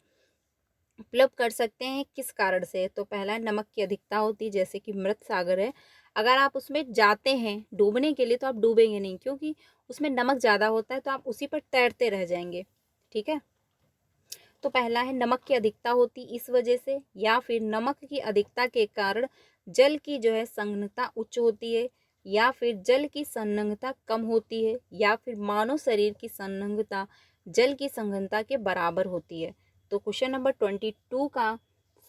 प्लब कर सकते हैं किस कारण से? तो पहला नमक की अधिकता होती है, जैसे कि मृत सागर है, अगर आप उसमें जाते हैं डूबने के लिए तो आप डूबेंगे नहीं, क्योंकि उसमें नमक ज़्यादा होता है, तो आप उसी पर तैरते रह जाएंगे। ठीक है, तो पहला है नमक की अधिकता होती इस वजह से, या फिर नमक की अधिकता के कारण जल की जो है संघनता उच्च होती है, या फिर जल की संघनता कम होती है, या फिर मानव शरीर की संघनता जल की संघनता के बराबर होती है। तो क्वेश्चन नंबर 22 का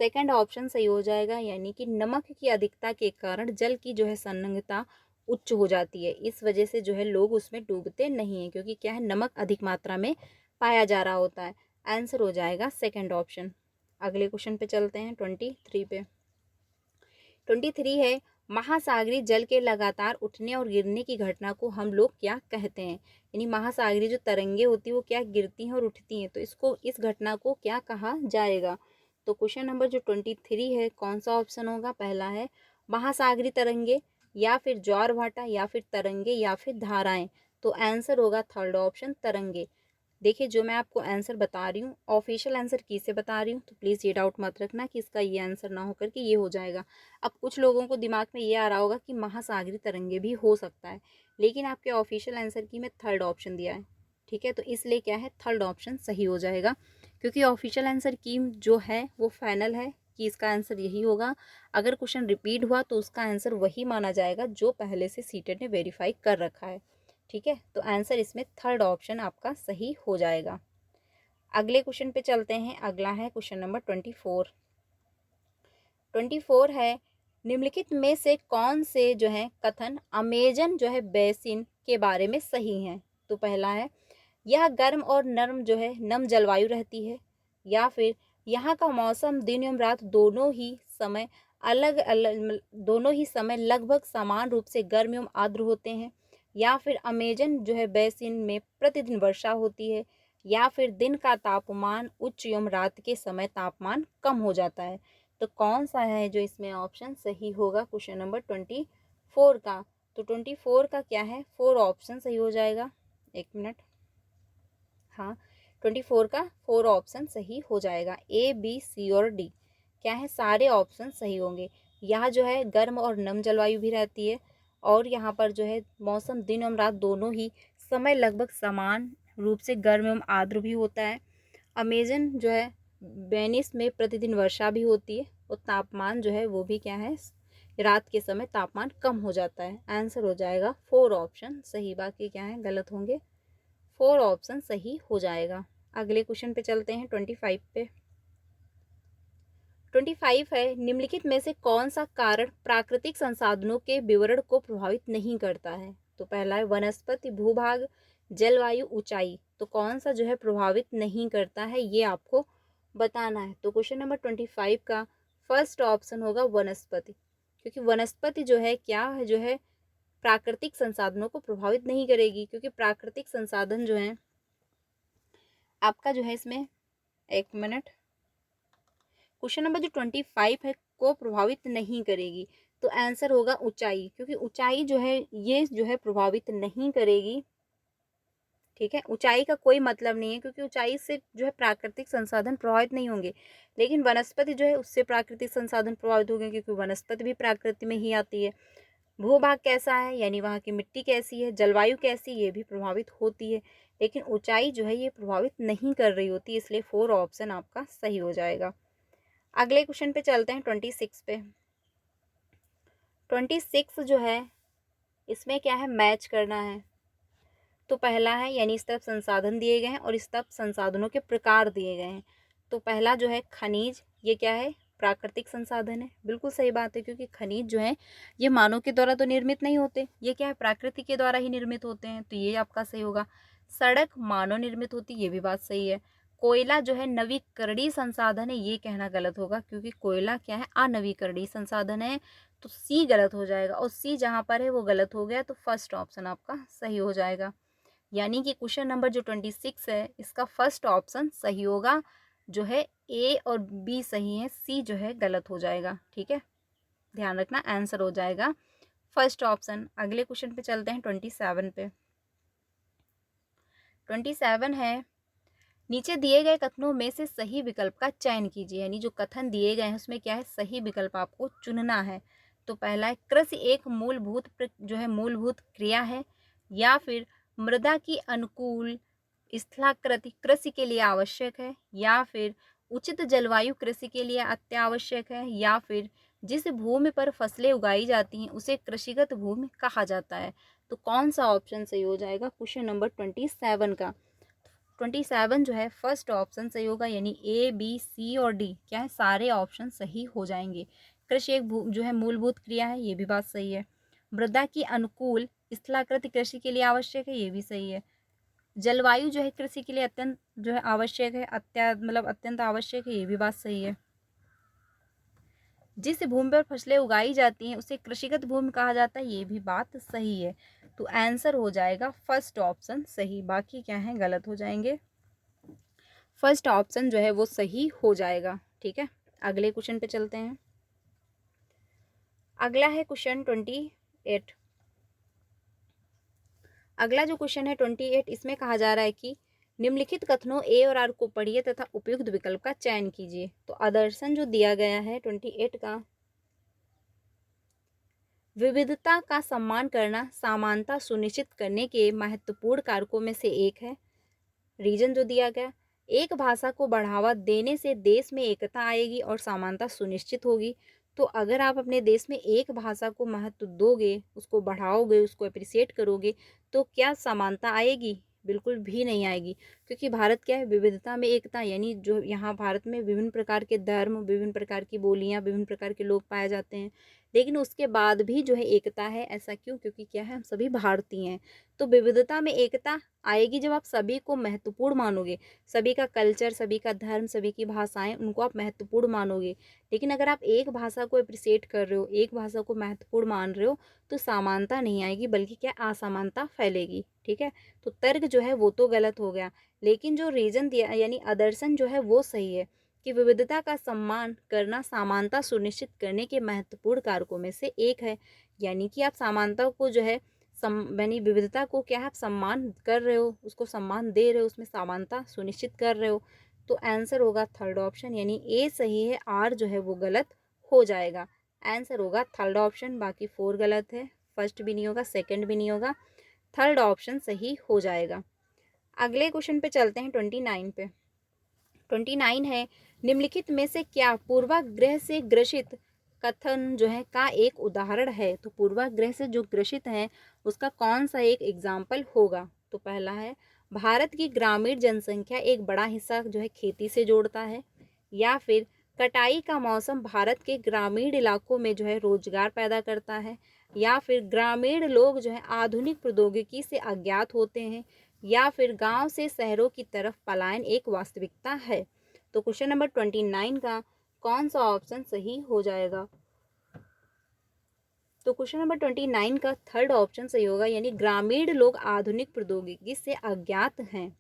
सेकंड ऑप्शन सही हो जाएगा, यानी कि नमक की अधिकता के कारण जल की जो है संघनता उच्च हो जाती है, इस वजह से जो है लोग उसमें डूबते नहीं हैं, क्योंकि क्या है, नमक अधिक मात्रा में पाया जा रहा होता है। आंसर हो जाएगा सेकंड ऑप्शन। अगले क्वेश्चन पे चलते हैं 23 पे। 23 है, महासागरीय जल के लगातार उठने और गिरने की घटना को हम लोग क्या कहते हैं? यानी महासागरीय जो तरंगे होती है वो क्या गिरती हैं और उठती हैं, तो इसको इस घटना को क्या कहा जाएगा? तो क्वेश्चन नंबर जो 23 है कौन सा ऑप्शन होगा? पहला है महासागरीय तरंगे, या फिर ज्वार भाटा, या फिर तरंगे, या फिर धाराएं। तो आंसर होगा थर्ड ऑप्शन तरंगे। देखिए जो मैं आपको आंसर बता रही हूँ ऑफिशियल आंसर की से बता रही हूँ, तो प्लीज़ ये डाउट मत रखना कि इसका ये आंसर ना होकर के ये हो जाएगा। अब कुछ लोगों को दिमाग में ये आ रहा होगा कि महासागरीय तरंगे भी हो सकता है, लेकिन आपके ऑफिशियल आंसर की में थर्ड ऑप्शन दिया है, ठीक है, तो इसलिए क्या है थर्ड ऑप्शन सही हो जाएगा, क्योंकि ऑफिशियल आंसर की जो है वो फाइनल है कि इसका आंसर यही होगा। अगर क्वेश्चन रिपीट हुआ तो उसका आंसर वही माना जाएगा जो पहले से सीटेट ने वेरीफाई कर रखा है, ठीक है, तो आंसर इसमें थर्ड ऑप्शन आपका सही हो जाएगा। अगले क्वेश्चन पे चलते हैं। अगला है क्वेश्चन नंबर 24। 24 है, निम्नलिखित में से कौन से जो है कथन अमेजन जो है बेसिन के बारे में सही हैं। तो पहला है यह गर्म और नर्म जो है नम जलवायु रहती है, या फिर यहाँ का मौसम दिन एवं रात दोनों ही समय लगभग समान रूप से गर्म एवं आर्द्र होते हैं, या फिर अमेजन जो है बेसिन में प्रतिदिन वर्षा होती है, या फिर दिन का तापमान उच्च एवं रात के समय तापमान कम हो जाता है। तो कौन सा है जो इसमें ऑप्शन सही होगा क्वेश्चन नंबर 24 का। तो 24 का क्या है, 4 ऑप्शन सही हो जाएगा। एक मिनट, हाँ 24 का 4 ऑप्शन सही हो जाएगा। ए बी सी और डी क्या है, सारे ऑप्शन सही होंगे। यहाँ जो है गर्म और नम जलवायु भी रहती है, और यहाँ पर जो है मौसम दिन एवं रात दोनों ही समय लगभग समान रूप से गर्म एवं आर्द्र भी होता है। अमेजन जो है वेनिस में प्रतिदिन वर्षा भी होती है, और तापमान जो है वो भी क्या है रात के समय तापमान कम हो जाता है। आंसर हो जाएगा 4 ऑप्शन सही, बाकी क्या है गलत होंगे। 4 ऑप्शन सही हो जाएगा। अगले क्वेश्चन पे चलते हैं 25 पे। 25 है, निम्नलिखित में से कौन सा कारण प्राकृतिक संसाधनों के विवरण को प्रभावित नहीं करता है। तो पहला है वनस्पति, भूभाग, जलवायु, ऊंचाई। तो कौन सा जो है प्रभावित नहीं करता है ये आपको बताना है। तो क्वेश्चन नंबर 25 का फर्स्ट ऑप्शन होगा वनस्पति, क्योंकि वनस्पति जो है क्या है जो है प्राकृतिक संसाधनों को प्रभावित नहीं करेगी, क्योंकि प्राकृतिक संसाधन जो है आपका जो है इसमें, एक मिनट, क्वेश्चन नंबर जो 25 है को प्रभावित नहीं करेगी, तो आंसर होगा ऊंचाई, क्योंकि ऊंचाई जो है ये जो है प्रभावित नहीं करेगी, ठीक है। ऊंचाई का कोई मतलब नहीं है, क्योंकि ऊंचाई से जो है प्राकृतिक संसाधन प्रभावित नहीं होंगे, लेकिन वनस्पति जो है उससे प्राकृतिक संसाधन प्रभावित होंगे, क्योंकि वनस्पति भी प्रकृति में ही आती है। भूभाग कैसा है यानी वहाँ की मिट्टी कैसी है, जलवायु कैसी, ये भी प्रभावित होती है, लेकिन ऊंचाई जो है ये प्रभावित नहीं कर रही होती, इसलिए 4 ऑप्शन आपका सही हो जाएगा। अगले क्वेश्चन पे चलते हैं 26 पे। 26 जो है इसमें क्या है मैच करना है। तो पहला है यानी इस तरफ संसाधन दिए गए हैं और इस तरफ संसाधनों के प्रकार दिए गए हैं। तो पहला जो है खनिज, ये क्या है प्राकृतिक संसाधन है, बिल्कुल सही बात है, क्योंकि खनिज जो है ये मानव के द्वारा तो निर्मित नहीं होते, ये क्या है प्रकृति के द्वारा ही निर्मित होते हैं, तो ये आपका सही होगा। सड़क मानव निर्मित होती है, ये भी बात सही है। कोयला जो है नवीकरणीय संसाधन है, ये कहना गलत होगा, क्योंकि कोयला क्या है अनवीकरणीय संसाधन है, तो सी गलत हो जाएगा, और सी जहाँ पर है वो गलत हो गया, तो फर्स्ट ऑप्शन आपका सही हो जाएगा। यानी कि क्वेश्चन नंबर जो 26 है इसका फर्स्ट ऑप्शन सही होगा, जो है ए और बी सही है, सी जो है गलत हो जाएगा, ठीक है, ध्यान रखना आंसर हो जाएगा फर्स्ट ऑप्शन। अगले क्वेश्चन पे चलते हैं 27 पे। 27 है, नीचे दिए गए कथनों में से सही विकल्प का चयन कीजिए, यानी जो कथन दिए गए हैं उसमें क्या है सही विकल्प आपको चुनना है। तो पहला है कृषि एक जो है मूलभूत क्रिया है, या फिर मृदा की अनुकूल स्थलाकृति कृषि के लिए आवश्यक है, या फिर उचित जलवायु कृषि के लिए अत्यावश्यक है, या फिर जिस भूमि पर फसलें उगाई जाती हैं उसे कृषिगत भूमि कहा जाता है। तो कौन सा ऑप्शन सही हो जाएगा क्वेश्चन नंबर 27 का। 27 जो है फर्स्ट ऑप्शन सही होगा, यानी ए बी सी और डी क्या है सारे ऑप्शन सही हो जाएंगे। कृषि एक जो है मूलभूत क्रिया है, ये भी बात सही है। मृदा की अनुकूल स्थलाकृति कृषि के लिए आवश्यक है, ये भी सही है। जलवायु जो है कृषि के लिए अत्यंत जो है आवश्यक है, अत्यंत आवश्यक है, ये भी बात सही है। जिस भूमि पर फसलें उगाई जाती हैं उसे कृषिगत भूमि कहा जाता है, ये भी बात सही है। तो आंसर हो जाएगा फर्स्ट ऑप्शन सही, बाकी क्या है गलत हो जाएंगे। फर्स्ट ऑप्शन जो है वो सही हो जाएगा, ठीक है। अगले क्वेश्चन पे चलते हैं। अगला है क्वेश्चन 28। अगला जो क्वेश्चन है 28, इसमें कहा जा रहा है कि निम्नलिखित कथनों ए और आर को पढ़िए तथा उपयुक्त विकल्प का चयन कीजिए। तो आदर्शन जो दिया गया है 28 का, विविधता का सम्मान करना समानता सुनिश्चित करने के महत्वपूर्ण कारकों में से एक है। रीजन जो दिया गया, एक भाषा को बढ़ावा देने से देश में एकता आएगी और समानता सुनिश्चित होगी। तो अगर आप अपने देश में एक भाषा को महत्व दोगे, उसको बढ़ाओगे, उसको अप्रिसिएट करोगे, तो क्या समानता आएगी? बिल्कुल भी नहीं आएगी। क्योंकि भारत क्या है, विविधता में एकता, यानी जो यहाँ भारत में विभिन्न प्रकार के धर्म, विभिन्न प्रकार की बोलियाँ, विभिन्न प्रकार के लोग पाए जाते हैं, लेकिन उसके बाद भी जो है एकता है। ऐसा क्यों? क्योंकि क्या है, हम सभी भारतीय हैं। तो विविधता में एकता आएगी जब आप सभी को महत्वपूर्ण मानोगे, सभी का कल्चर, सभी का धर्म, सभी की भाषाएं, उनको आप महत्वपूर्ण मानोगे। लेकिन अगर आप एक भाषा को अप्रिसिएट कर रहे हो, एक भाषा को महत्वपूर्ण मान रहे हो, तो समानता नहीं आएगी, बल्कि क्या, असमानता फैलेगी। ठीक है, तो तर्क जो है वो तो गलत हो गया, लेकिन जो रीजन दिया यानी आदर्शन जो है वो सही है कि विविधता का सम्मान करना समानता सुनिश्चित करने के महत्वपूर्ण कारकों में से एक है। यानी कि आप समानता को जो है यानी विविधता को क्या है, आप सम्मान कर रहे हो, उसको सम्मान दे रहे हो, उसमें समानता सुनिश्चित कर रहे हो। तो आंसर होगा थर्ड ऑप्शन, यानी ए सही है, आर जो है वो गलत हो जाएगा। आंसर होगा थर्ड ऑप्शन, बाकी 4 गलत है। फर्स्ट भी नहीं होगा, सेकंड भी नहीं होगा, थर्ड ऑप्शन सही हो जाएगा। अगले क्वेश्चन पे चलते हैं 29 पे। 29 है, निम्नलिखित में से क्या पूर्वाग्रह से ग्रसित कथन जो है का एक उदाहरण है? तो पूर्वाग्रह से जो ग्रसित है उसका कौन सा एक एग्जाम्पल होगा? तो पहला है, भारत की ग्रामीण जनसंख्या एक बड़ा हिस्सा जो है खेती से जोड़ता है, या फिर कटाई का मौसम भारत के ग्रामीण इलाकों में जो है रोजगार पैदा करता है, या फिर ग्रामीण लोग जो है आधुनिक प्रौद्योगिकी से अज्ञात होते हैं, या फिर गांव से शहरों की तरफ पलायन एक वास्तविकता है। तो क्वेश्चन नंबर 29 का कौन सा ऑप्शन सही हो जाएगा? तो क्वेश्चन नंबर 29 का थर्ड ऑप्शन सही होगा, यानी ग्रामीण लोग आधुनिक प्रौद्योगिकी से अज्ञात हैं।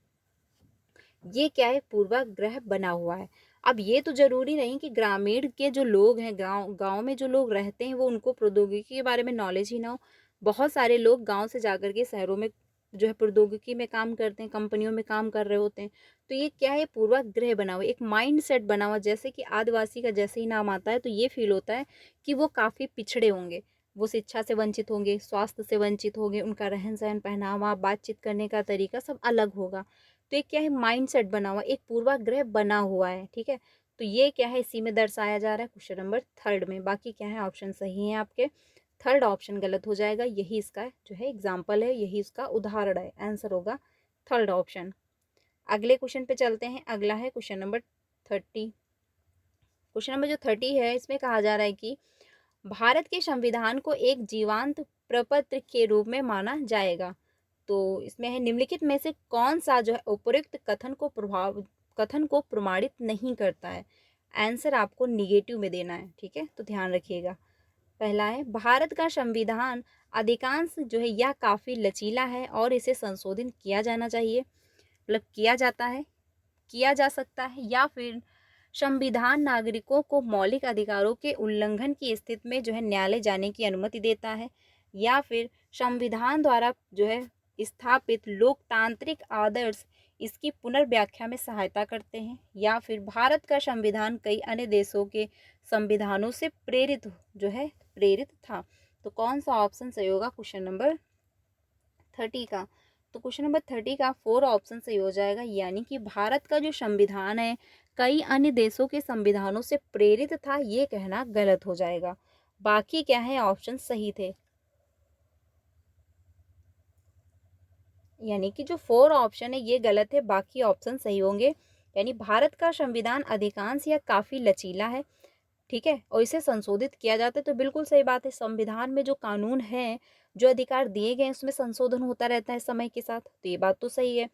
ये क्या है, पूर्वाग्रह बना हुआ है। अब ये तो जरूरी नहीं कि ग्रामीण के जो लोग हैं, गांव में जो लोग रहते हैं, वो उनको प्रौद्योगिकी के बारे में नॉलेज ही ना हो। बहुत सारे लोग गांव से जाकर के शहरों में जो है प्रौद्योगिकी में काम करते हैं, कंपनियों में काम कर रहे होते हैं। तो ये क्या है, पूर्वाग्रह बना हुआ, एक माइंड सेट बना हुआ। जैसे कि आदिवासी का जैसे ही नाम आता है तो ये फील होता है कि वो काफ़ी पिछड़े होंगे, वो शिक्षा से वंचित होंगे, स्वास्थ्य से वंचित होंगे, उनका रहन सहन, पहनावा, बातचीत करने का तरीका सब अलग होगा। तो एक क्या है, माइंड सेट बना हुआ, एक पूर्वाग्रह बना हुआ है। ठीक है, तो ये क्या है, इसी में दर्शाया जा रहा है क्वेश्चन नंबर थर्ड में। बाकी क्या है, ऑप्शन सही है आपके, थर्ड ऑप्शन गलत हो जाएगा। यही इसका जो है एग्जाम्पल है, यही इसका उदाहरण है। आंसर होगा थर्ड ऑप्शन। अगले क्वेश्चन पे चलते हैं। अगला है क्वेश्चन नंबर 30। क्वेश्चन नंबर जो 30 है, इसमें कहा जा रहा है कि भारत के संविधान को एक जीवंत प्रपत्र के रूप में माना जाएगा। तो इसमें है, निम्नलिखित में से कौन सा जो है उपयुक्त कथन को प्रमाणित नहीं करता है? आंसर आपको निगेटिव में देना है। ठीक है, तो ध्यान रखिएगा। पहला है, भारत का संविधान अधिकांश जो है यह काफ़ी लचीला है और इसे संशोधन किया जाना चाहिए, मतलब किया जाता है, किया जा सकता है। या फिर संविधान नागरिकों को मौलिक अधिकारों के उल्लंघन की स्थिति में जो है न्यायालय जाने की अनुमति देता है। या फिर संविधान द्वारा जो है स्थापित लोकतांत्रिक आदर्श इसकी पुनर्व्याख्या में सहायता करते हैं। या फिर भारत का संविधान कई अन्य देशों के संविधानों से प्रेरित था। तो कौन सा ऑप्शन सही होगा क्वेश्चन नंबर 30 का? तो क्वेश्चन नंबर 30 का 4 ऑप्शन सही हो जाएगा, यानी कि भारत का जो संविधान है कई अन्य देशों के संविधानों से प्रेरित था, ये कहना गलत हो जाएगा। बाकी क्या है, ऑप्शन सही थे, यानी कि जो 4 ऑप्शन है ये गलत है, बाकी ऑप्शन सही होंगे। यानी भारत का संविधान अधिकांश या काफ़ी लचीला है, ठीक है, और इसे संशोधित किया जाता है। तो बिल्कुल सही बात है, संविधान में जो कानून है, जो अधिकार दिए गए हैं, उसमें संशोधन होता रहता है समय के साथ, तो ये बात तो सही है।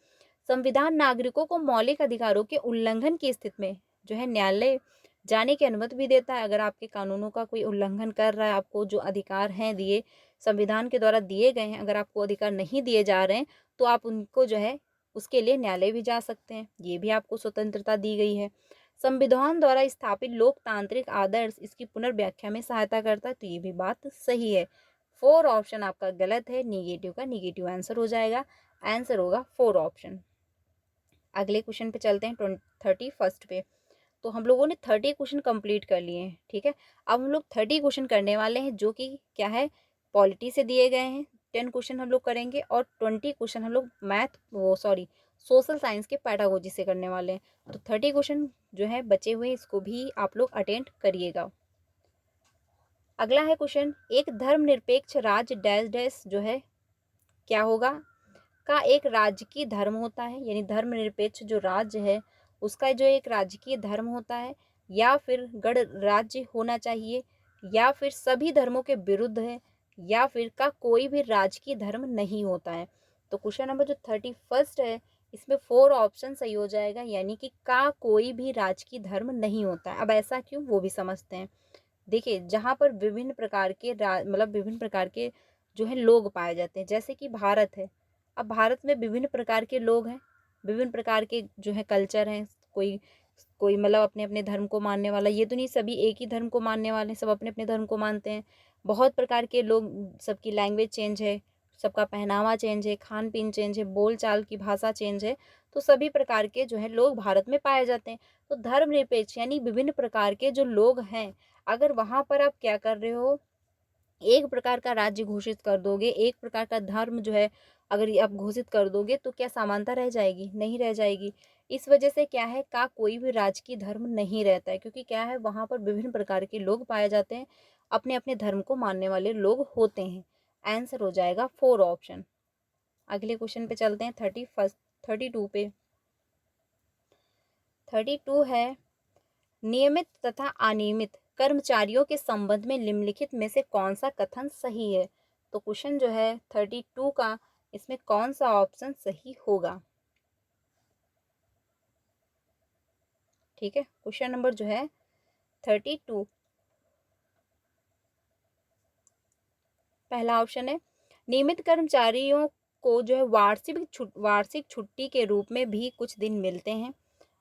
संविधान नागरिकों को मौलिक अधिकारों के उल्लंघन की स्थिति में जो है न्यायालय जाने की अनुमति भी देता है। अगर आपके कानूनों का कोई उल्लंघन कर रहा है, आपको जो अधिकार हैं दिए, संविधान के द्वारा दिए गए हैं, अगर आपको अधिकार नहीं दिए जा रहे हैं, तो आप उनको जो है उसके लिए न्यायालय भी जा सकते हैं, ये भी आपको स्वतंत्रता दी गई है। संविधान द्वारा स्थापित लोकतांत्रिक आदर्श इसकी पुनर्व्याख्या में सहायता करता है, तो ये भी बात सही है। 4 ऑप्शन आपका गलत है, निगेटिव का निगेटिव आंसर हो जाएगा। आंसर होगा 4 ऑप्शन। अगले क्वेश्चन पे चलते हैं 31st पे। तो हम लोगों ने 30 क्वेश्चन कंप्लीट कर लिए हैं, ठीक है। अब हम लोग 30 क्वेश्चन करने वाले हैं जो कि क्या है, पॉलिटी से दिए गए हैं। 10 क्वेश्चन हम लोग करेंगे और 20 क्वेश्चन हम लोग सोशल साइंस के पैडागोजी से करने वाले हैं। तो 30 क्वेश्चन जो है बचे हुए, इसको भी आप लोग अटेंड करिएगा। अगला है क्वेश्चन, एक धर्मनिरपेक्ष राज्य डैश डैश जो है क्या होगा, का एक राजकीय धर्म होता है, यानी धर्मनिरपेक्ष जो राज्य है उसका जो एक राजकीय धर्म होता है, या फिर गण राज्य होना चाहिए, या फिर सभी धर्मों के विरुद्ध है, या फिर का कोई भी राजकीय धर्म नहीं होता है। तो क्वेश्चन नंबर जो 31st है, इसमें 4 ऑप्शन सही हो जाएगा, यानी कि का कोई भी राजकीय धर्म नहीं होता है। अब ऐसा क्यों, वो भी समझते हैं। देखिए, जहाँ पर विभिन्न प्रकार के विभिन्न प्रकार के जो है लोग पाए जाते हैं, जैसे कि भारत है। अब भारत में विभिन्न प्रकार के लोग हैं, विभिन्न प्रकार के जो है कल्चर हैं। कोई कोई अपने अपने धर्म को मानने वाला, ये तो नहीं सभी एक ही धर्म को मानने वाले, सब अपने अपने धर्म को मानते हैं। बहुत प्रकार के लोग, सबकी लैंग्वेज चेंज है, सबका पहनावा चेंज है, खान पीन चेंज है, बोल चाल की भाषा चेंज है। तो सभी प्रकार के जो है लोग भारत में पाए जाते हैं। तो धर्मनिरपेक्ष यानी विभिन्न प्रकार के जो लोग हैं, अगर वहाँ पर आप क्या कर रहे हो, एक प्रकार का राज्य घोषित कर दोगे, एक प्रकार का धर्म जो है अगर ये आप घोषित कर दोगे, तो क्या समानता रह जाएगी? नहीं रह जाएगी। इस वजह से क्या है, का कोई भी राजकीय धर्म नहीं रहता है, क्योंकि क्या है, वहाँ पर विभिन्न प्रकार के लोग पाए जाते हैं, अपने अपने धर्म को मानने वाले लोग होते हैं। आंसर हो जाएगा 4 ऑप्शन। अगले क्वेश्चन पे चलते हैं 32 पे। 32 है, नियमित तथा अनियमित कर्मचारियों के संबंध में निम्नलिखित में से कौन सा कथन सही है। तो क्वेश्चन जो है 32 का, इसमें कौन सा ऑप्शन सही होगा? ठीक है, क्वेश्चन नंबर जो है 32, पहला ऑप्शन है, नियमित कर्मचारियों को जो है वार्षिक छुट्टी के रूप में भी कुछ दिन मिलते हैं,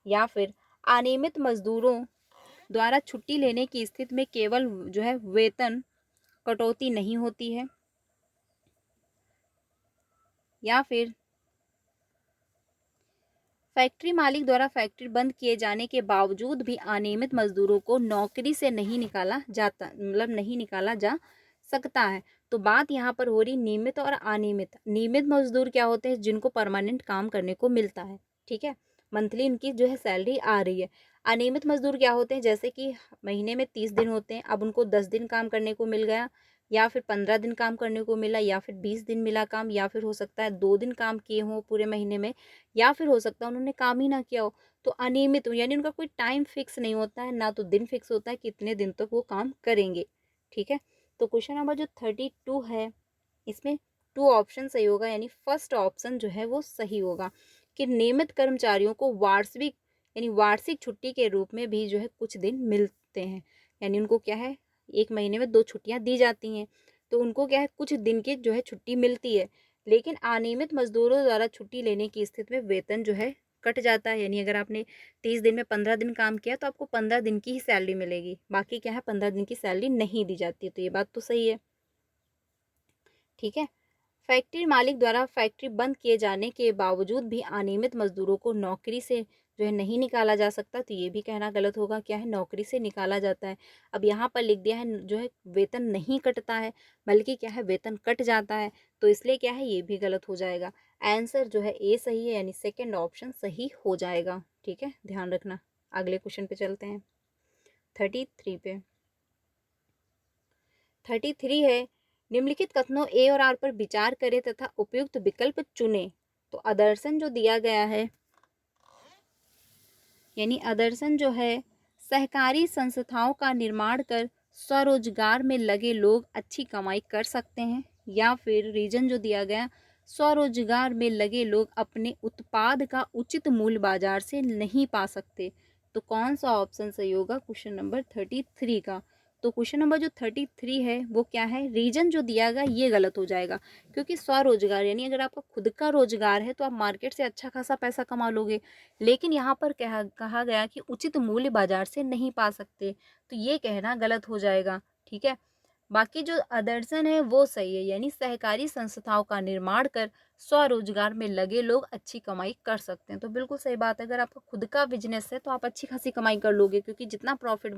या फिर अनियमित मजदूरों द्वारा छुट्टी लेने की स्थिति में केवल जो है वेतन कटौती नहीं होती है, या फिर फैक्ट्री मालिक द्वारा फैक्ट्री बंद किए जाने के बावजूद भी अनियमित मजदूरों को नौकरी से नहीं निकाला जाता, नहीं निकाला जा सकता है। तो बात यहाँ पर हो रही नियमित और अनियमित। नियमित मजदूर क्या होते हैं, जिनको परमानेंट काम करने को मिलता है, ठीक है, मंथली इनकी जो है सैलरी आ रही है। अनियमित मजदूर क्या होते हैं, जैसे कि महीने में 30 दिन होते हैं, अब उनको 10 दिन काम करने को मिल गया, या फिर 15 दिन काम करने को मिला, या फिर 20 दिन मिला काम, या फिर हो सकता है 2 दिन काम किए हों पूरे महीने में, या फिर हो सकता है उन्होंने काम ही ना किया हो। तो अनियमित यानी उनका कोई टाइम फिक्स नहीं होता है, ना तो दिन फिक्स होता है कितने दिन तक वो काम करेंगे, ठीक है। तो क्वेश्चन नंबर जो 32 है, इसमें 2 ऑप्शन सही होगा, यानी फर्स्ट ऑप्शन जो है वो सही होगा कि नियमित कर्मचारियों को वार्षिक छुट्टी के रूप में भी जो है कुछ दिन मिलते हैं, यानी उनको क्या है, एक महीने में 2 छुट्टियां दी जाती हैं, तो उनको क्या है कुछ दिन की जो है छुट्टी मिलती है। लेकिन अनियमित मजदूरों द्वारा छुट्टी लेने की स्थिति में वेतन जो है कट जाता है, यानी अगर आपने 30 दिन में 15 दिन काम किया तो आपको 15 दिन की ही सैलरी मिलेगी, बाकी क्या है 15 दिन की सैलरी नहीं दी जाती। तो ये बात तो सही है, ठीक है। फैक्ट्री मालिक द्वारा फैक्ट्री बंद किए जाने के बावजूद भी अनियमित मजदूरों को नौकरी से जो है नहीं निकाला जा सकता, तो ये भी कहना गलत होगा, क्या है नौकरी से निकाला जाता है। अब यहाँ पर लिख दिया है जो है वेतन नहीं कटता है, बल्कि क्या है वेतन कट जाता है, तो इसलिए क्या है ये भी गलत हो जाएगा। आंसर जो है ए सही है, यानी सेकेंड ऑप्शन सही हो जाएगा, ठीक है, ध्यान रखना। अगले क्वेश्चन पे चलते हैं 33 पे। 33 है, निम्नलिखित कथनों ए और आर पर विचार करें तथा उपयुक्त विकल्प चुनें। तो आदर्शन जो दिया गया है, यानी आदर्शन जो है, सहकारी संस्थाओं का निर्माण कर स्वरोजगार में लगे लोग अच्छी कमाई कर सकते हैं, या फिर रीजन जो दिया गया, स्वरोजगार में लगे लोग अपने उत्पाद का उचित मूल्य बाजार से नहीं पा सकते। तो कौन सा ऑप्शन सही होगा क्वेश्चन नंबर 33 का? तो क्वेश्चन नंबर जो 33 है वो क्या है, रीजन जो दिया गया ये गलत हो जाएगा, क्योंकि स्वरोजगार यानी अगर आपका खुद का रोजगार है तो आप मार्केट से अच्छा खासा पैसा कमा लोगे, लेकिन यहाँ पर कहा गया कि उचित मूल्य बाजार से नहीं पा सकते, तो ये कहना गलत हो जाएगा, ठीक है। बाकी जो अदर्सन है वो सही है, यानी सहकारी संस्थाओं का निर्माण कर स्वरोजगार में लगे लोग अच्छी कमाई कर सकते हैं। तो बिल्कुल सही बात है, अगर आपका खुद का बिजनेस है तो आप अच्छी खासी कमाई कर लोगे, क्योंकि जितना प्रॉफिट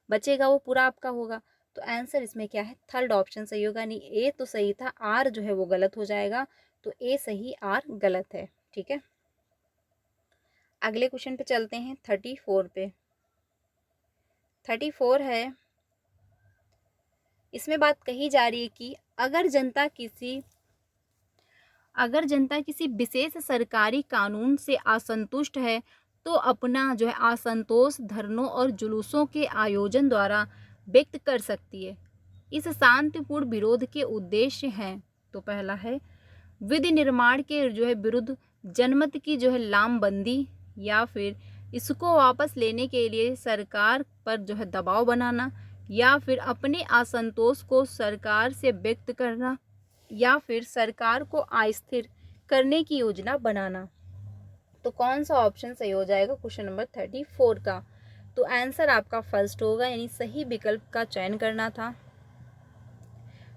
बचेगा वो पूरा आपका होगा। तो आंसर इसमें क्या है, थर्ड ऑप्शन सही होगा। नहीं, ए तो सही था, आर जो है वो गलत हो जाएगा। तो ए सही, आर गलत है। ठीक है, अगले क्वेश्चन पे चलते हैं, 34 पे। 34 है, इसमें बात कही जा रही है कि अगर जनता किसी विशेष सरकारी कानून से असंतुष्ट है तो अपना जो है असंतोष धरनों और जुलूसों के आयोजन द्वारा व्यक्त कर सकती है। इस शांतिपूर्ण विरोध के उद्देश्य हैं। तो पहला है विधि निर्माण के जो है विरुद्ध जनमत की जो है लामबंदी, या फिर इसको वापस लेने के लिए सरकार पर जो है दबाव बनाना, या फिर अपने असंतोष को सरकार से व्यक्त करना, या फिर सरकार को अस्थिर करने की योजना बनाना। तो कौन सा ऑप्शन सही हो जाएगा क्वेश्चन नंबर 34 का? तो आंसर आपका फर्स्ट होगा, यानी सही विकल्प का चयन करना था।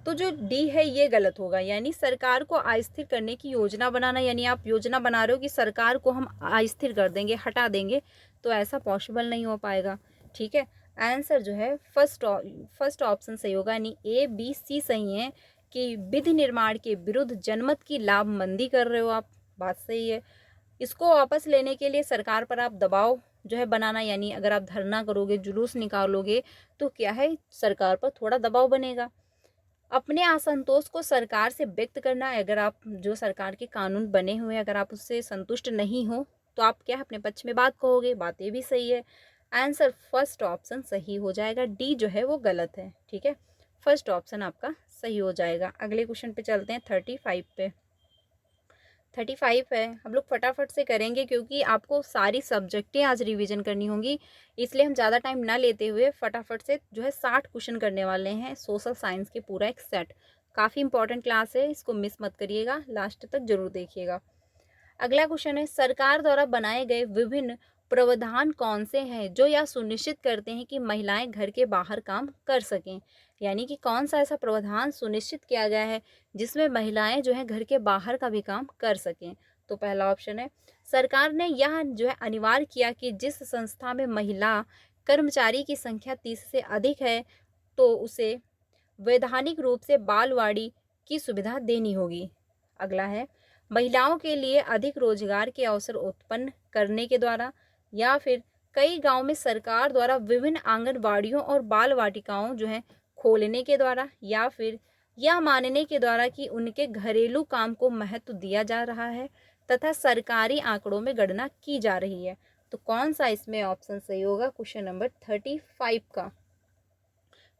तो जो डी है ये गलत होगा, यानी सरकार को अस्थिर करने की योजना बनाना, यानी आप योजना बना रहे हो कि सरकार को हम अस्थिर कर देंगे, हटा देंगे, तो ऐसा पॉसिबल नहीं हो पाएगा। ठीक है, आंसर जो है फर्स्ट ऑप्शन सही होगा, यानी ए बी सी सही है कि विधि निर्माण के विरुद्ध जनमत की लामबंदी कर रहे हो आप, बात सही है। इसको वापस लेने के लिए सरकार पर आप दबाव जो है बनाना, यानी अगर आप धरना करोगे, जुलूस निकालोगे, तो क्या है, सरकार पर थोड़ा दबाव बनेगा। अपने असंतोष को सरकार से व्यक्त करना, अगर आप जो सरकार के कानून बने हुए हैं अगर आप उससे संतुष्ट नहीं हो तो आप क्या अपने पक्ष में बात कहोगे, बात ये भी सही है। आंसर फर्स्ट ऑप्शन सही हो जाएगा, डी जो है वो गलत है। ठीक है, फर्स्ट ऑप्शन आपका सही हो जाएगा। अगले क्वेश्चन पे चलते हैं, 35 पे। 35 है, हम लोग फटाफट से करेंगे क्योंकि आपको सारी सब्जेक्टें आज रिवीजन करनी होंगी, इसलिए हम ज़्यादा टाइम ना लेते हुए फटाफट से जो है 60 क्वेश्चन करने वाले हैं सोशल साइंस के, पूरा एक सेट। काफ़ी इंपॉर्टेंट क्लास है, इसको मिस मत करिएगा, लास्ट तक जरूर देखिएगा। अगला क्वेश्चन है, सरकार द्वारा बनाए गए विभिन्न प्रावधान कौन से हैं जो यह सुनिश्चित करते हैं कि महिलाएं घर के बाहर काम कर सकें, यानी कि कौन सा ऐसा प्रावधान सुनिश्चित किया गया है जिसमें महिलाएं जो है घर के बाहर का भी काम कर सकें। तो पहला ऑप्शन है, सरकार ने यह जो है अनिवार्य किया कि जिस संस्था में महिला कर्मचारी की संख्या 30 से अधिक है तो उसे वैधानिक रूप से बालवाड़ी की सुविधा देनी होगी। अगला है, महिलाओं के लिए अधिक रोजगार के अवसर उत्पन्न करने के द्वारा, या फिर कई गांव में सरकार द्वारा विभिन्न आंगनबाड़ियों और बाल वाटिकाओं जो है खोलने के द्वारा, या फिर यह मानने के द्वारा कि उनके घरेलू काम को महत्व दिया जा रहा है तथा सरकारी आंकड़ों में गणना की जा रही है। तो कौन सा इसमें ऑप्शन सही होगा क्वेश्चन नंबर 35 का?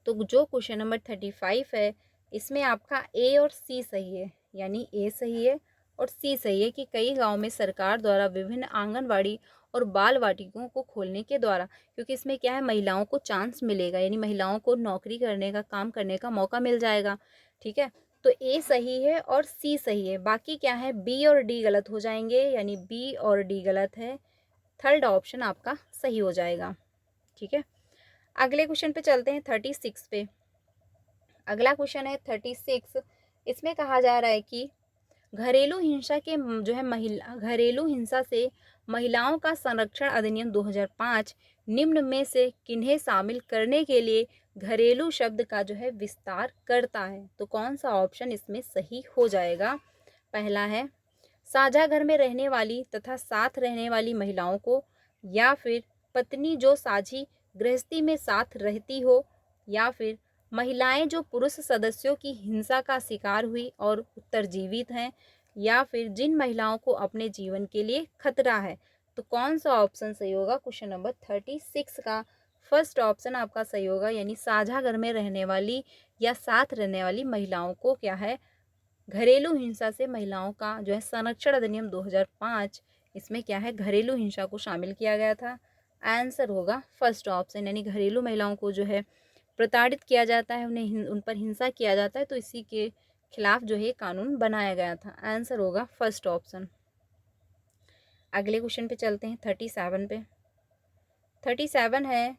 तो जो क्वेश्चन नंबर 35 है इसमें आपका ए और सी सही है, यानी ए सही है और सी सही है कि कई गांव में सरकार द्वारा विभिन्न आंगनवाड़ी और बाल वाटिकाओं को खोलने के द्वारा, क्योंकि इसमें क्या है, महिलाओं को चांस मिलेगा, यानी महिलाओं को नौकरी करने का, काम करने का मौका मिल जाएगा। ठीक है, तो ए सही है और सी सही है, बाकी क्या है, बी और डी गलत हो जाएंगे, यानी बी और डी गलत है, थर्ड ऑप्शन आपका सही हो जाएगा। ठीक है, अगले क्वेश्चन पे चलते हैं, 36 पे। अगला क्वेश्चन है 36, इसमें कहा जा रहा है कि घरेलू हिंसा के जो है घरेलू हिंसा से महिलाओं का संरक्षण अधिनियम 2005 निम्न में से किन्हें शामिल करने के लिए घरेलू शब्द का जो है विस्तार करता है। तो कौन सा ऑप्शन इसमें सही हो जाएगा? पहला है, साझा घर में रहने वाली तथा साथ रहने वाली महिलाओं को, या फिर पत्नी जो साझी गृहस्थी में साथ रहती हो, या फिर महिलाएं जो पुरुष सदस्यों की हिंसा का शिकार हुई और उत्तरजीवित हैं, या फिर जिन महिलाओं को अपने जीवन के लिए खतरा है। तो कौन सा ऑप्शन सही होगा क्वेश्चन नंबर 36 का? फर्स्ट ऑप्शन आपका सही होगा, यानी साझा घर में रहने वाली या साथ रहने वाली महिलाओं को क्या है, घरेलू हिंसा से महिलाओं का जो है संरक्षण अधिनियम 2005, इसमें क्या है, घरेलू हिंसा को शामिल किया गया था। आंसर होगा फर्स्ट ऑप्शन, यानी घरेलू महिलाओं को जो है प्रताड़ित किया जाता है, उन्हें उन पर हिंसा किया जाता है, तो इसी के खिलाफ जो है कानून बनाया गया था। आंसर होगा फर्स्ट ऑप्शन। अगले क्वेश्चन पे चलते हैं, 37 पे। 37 है,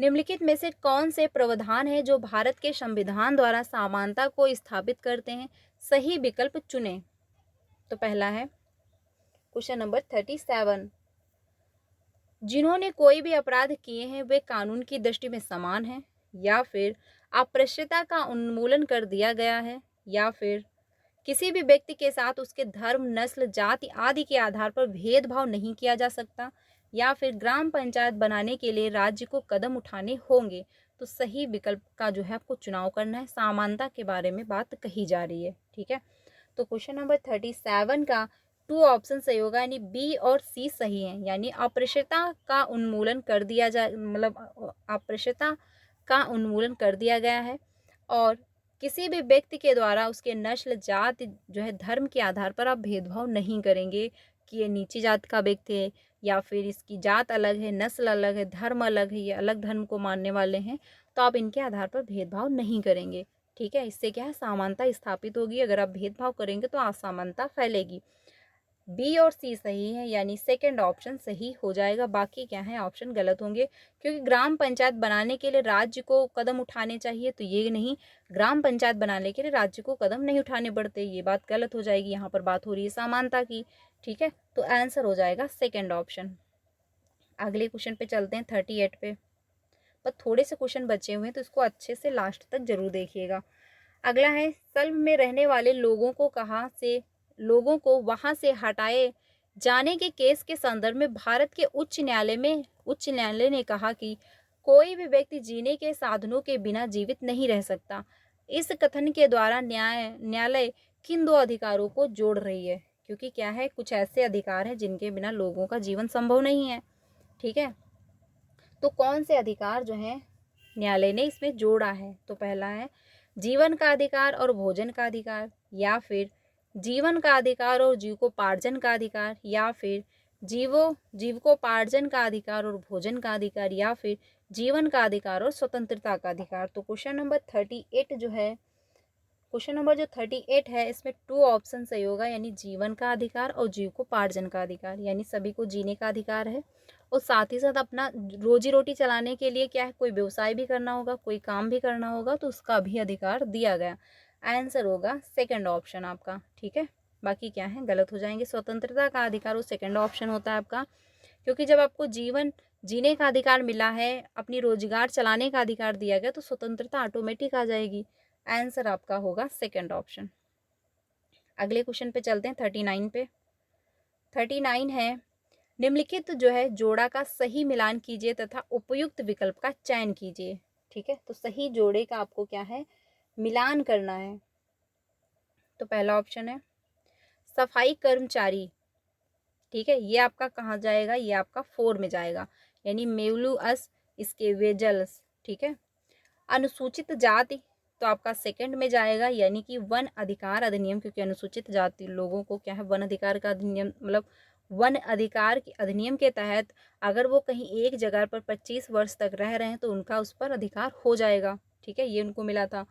निम्नलिखित में से कौन से प्रावधान है जो भारत के संविधान द्वारा समानता को स्थापित करते हैं? सही विकल्प चुनें। तो पहला है क्वेश्चन नंबर 37, जिन्होंने कोई भी अपराध किए हैं वे कानून की दृष्टि में समान हैं, या फिर अस्पृश्यता का उन्मूलन कर दिया गया है, या फिर किसी भी व्यक्ति के साथ उसके धर्म, नस्ल, जाति आदि के आधार पर भेदभाव नहीं किया जा सकता, या फिर ग्राम पंचायत बनाने के लिए राज्य को कदम उठाने होंगे। तो सही विकल्प का जो है आपको चुनाव करना है। समानता के बारे में बात कही जा रही है, ठीक है। तो क्वेश्चन नंबर 37 का 2 ऑप्शन सही होगा, यानी बी और सी सही है, यानी अस्पृश्यता का उन्मूलन कर दिया मतलब अस्पृश्यता का उन्मूलन कर दिया गया है, और किसी भी व्यक्ति के द्वारा उसके नस्ल, जाति जो है धर्म के आधार पर आप भेदभाव नहीं करेंगे कि ये नीची जात का व्यक्ति है, या फिर इसकी जात अलग है, नस्ल अलग है, धर्म अलग है, ये अलग धर्म को मानने वाले हैं, तो आप इनके आधार पर भेदभाव नहीं करेंगे, ठीक है। इससे क्या है, समानता स्थापित होगी। अगर आप भेदभाव करेंगे तो असमानता फैलेगी। बी और सी सही है, यानी सेकंड ऑप्शन सही हो जाएगा। बाकी क्या है, ऑप्शन गलत होंगे, क्योंकि ग्राम पंचायत बनाने के लिए राज्य को कदम उठाने चाहिए, तो ये नहीं, ग्राम पंचायत बनाने के लिए राज्य को कदम नहीं उठाने पड़ते, ये बात गलत हो जाएगी। यहाँ पर बात हो रही है समानता की, ठीक है। तो आंसर हो जाएगा सेकेंड ऑप्शन। अगले क्वेश्चन पे चलते हैं 38 पे, पर थोड़े से क्वेश्चन बचे हुए हैं तो इसको अच्छे से लास्ट तक जरूर देखिएगा। अगला है, सल्व में रहने वाले लोगों को वहां से हटाए जाने के केस के संदर्भ में भारत के उच्च न्यायालय ने कहा कि कोई भी व्यक्ति जीने के साधनों के बिना जीवित नहीं रह सकता। इस कथन के द्वारा न्यायालय किन दो अधिकारों को जोड़ रही है? क्योंकि क्या है, कुछ ऐसे अधिकार हैं जिनके बिना लोगों का जीवन संभव नहीं है, ठीक है। तो कौन से अधिकार जो है न्यायालय ने इसमें जोड़ा है? तो पहला है जीवन का अधिकार और भोजन का अधिकार, या फिर जीवन का अधिकार और जीविकोपार्जन का अधिकार, या फिर जीविकोपार्जन का अधिकार और भोजन का अधिकार, या फिर जीवन का अधिकार और स्वतंत्रता का अधिकार। तो क्वेश्चन नंबर 38 जो है, क्वेश्चन नंबर जो 38 है, इसमें 2 ऑप्शन सही होगा, यानी जीवन का अधिकार और जीविकोपार्जन का अधिकार, यानी सभी को जीने का अधिकार है, और साथ ही साथ अपना रोजी रोटी चलाने के लिए क्या है, कोई व्यवसाय भी करना होगा, कोई काम भी करना होगा, तो उसका भी अधिकार दिया गया। आंसर होगा सेकंड ऑप्शन आपका, ठीक है। बाकी क्या है, गलत हो जाएंगे। स्वतंत्रता का अधिकार वो सेकंड ऑप्शन होता है आपका, क्योंकि जब आपको जीवन जीने का अधिकार मिला है, अपनी रोजगार चलाने का अधिकार दिया गया, तो स्वतंत्रता ऑटोमेटिक आ जाएगी। आंसर आपका होगा सेकंड ऑप्शन। अगले क्वेश्चन पे चलते हैं 39 पे। 39 है, निम्नलिखित जो है जोड़ा का सही मिलान कीजिए तथा उपयुक्त विकल्प का चयन कीजिए, ठीक है। तो सही जोड़े का आपको क्या है, मिलान करना है। तो पहला ऑप्शन है सफाई कर्मचारी, ठीक है, ये आपका कहाँ जाएगा, ये आपका 4 में जाएगा, यानी मेवलुअस इसके वेजल्स, ठीक है। अनुसूचित जाति तो आपका सेकंड में जाएगा, यानी कि वन अधिकार अधिनियम, क्योंकि अनुसूचित जाति लोगों को क्या है, वन अधिकार का अधिनियम, मतलब वन अधिकार के अधिनियम के तहत अगर वो कहीं एक जगह पर 25 वर्ष तक रह रहे हैं तो उनका उस पर अधिकार हो जाएगा, ठीक है, ये उनको मिला था।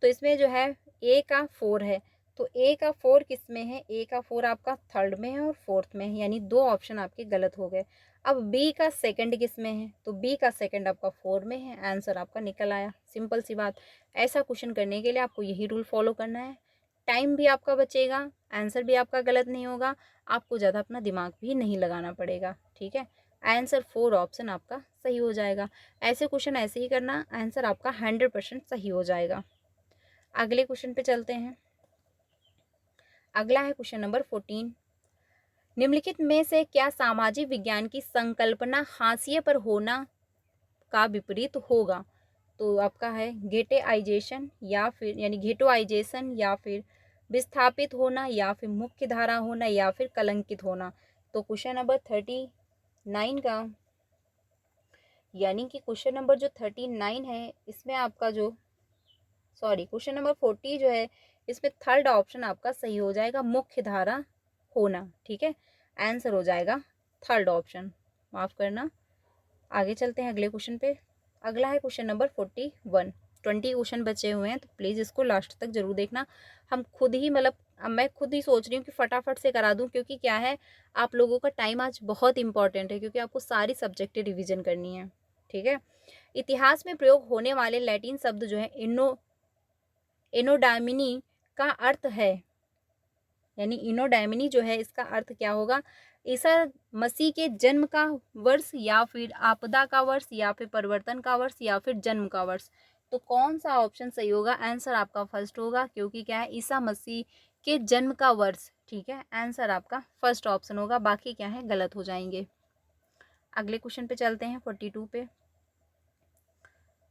तो इसमें जो है ए का 4 है, तो ए का 4 किस में है, ए का 4 आपका थर्ड में है और फोर्थ में है, यानी 2 ऑप्शन आपके गलत हो गए। अब बी का सेकंड किस में है, तो बी का सेकंड आपका 4 में है, आंसर आपका निकल आया। सिंपल सी बात। ऐसा क्वेश्चन करने के लिए आपको यही रूल फॉलो करना है, टाइम भी आपका बचेगा, आंसर भी आपका गलत नहीं होगा, आपको ज़्यादा अपना दिमाग भी नहीं लगाना पड़ेगा, ठीक है। आंसर 4 ऑप्शन आपका सही हो जाएगा। ऐसे क्वेश्चन ऐसे ही करना, आंसर आपका 100% सही हो जाएगा। अगले क्वेश्चन पे चलते हैं। अगला है क्वेश्चन नंबर 14, निम्नलिखित में से क्या सामाजिक विज्ञान की संकल्पना हाशिए पर होना का विपरीत होगा? तो आपका है गेटेआइजेशन, या फिर यानी घेटोआइजेशन, या फिर विस्थापित होना, या फिर मुख्य धारा होना, या फिर कलंकित होना। तो क्वेश्चन नंबर 39 का, यानी कि क्वेश्चन नंबर जो 39 है इसमें आपका जो क्वेश्चन नंबर 40 जो है, इसमें थर्ड ऑप्शन आपका सही हो जाएगा, मुख्य धारा होना, ठीक है। आंसर हो जाएगा थर्ड ऑप्शन, माफ करना। आगे चलते हैं अगले क्वेश्चन पे। अगला है क्वेश्चन नंबर 41। 20 क्वेश्चन बचे हुए हैं, तो प्लीज़ इसको लास्ट तक जरूर देखना। हम खुद ही मतलब अब मैं खुद ही सोच रही हूँ कि फटाफट से करा दूँ, क्योंकि क्या है, आप लोगों का टाइम आज बहुत इंपॉर्टेंट है, क्योंकि आपको सारी सब्जेक्टें रिविजन करनी है, ठीक है। इतिहास में प्रयोग होने वाले लैटिन शब्द जो है इनोडामिनी का अर्थ है, यानी इनोडामिनी जो है इसका अर्थ क्या होगा, ईसा मसीह के जन्म का वर्ष या फिर आपदा का वर्ष या फिर परिवर्तन का वर्ष या फिर जन्म का वर्ष। तो कौन सा ऑप्शन सही होगा, आंसर आपका फर्स्ट होगा, क्योंकि क्या है, ईसा मसीह के जन्म का वर्ष। ठीक है, आंसर आपका फर्स्ट ऑप्शन होगा, बाकी क्या है गलत हो जाएंगे। अगले क्वेश्चन पे चलते हैं 42 पे।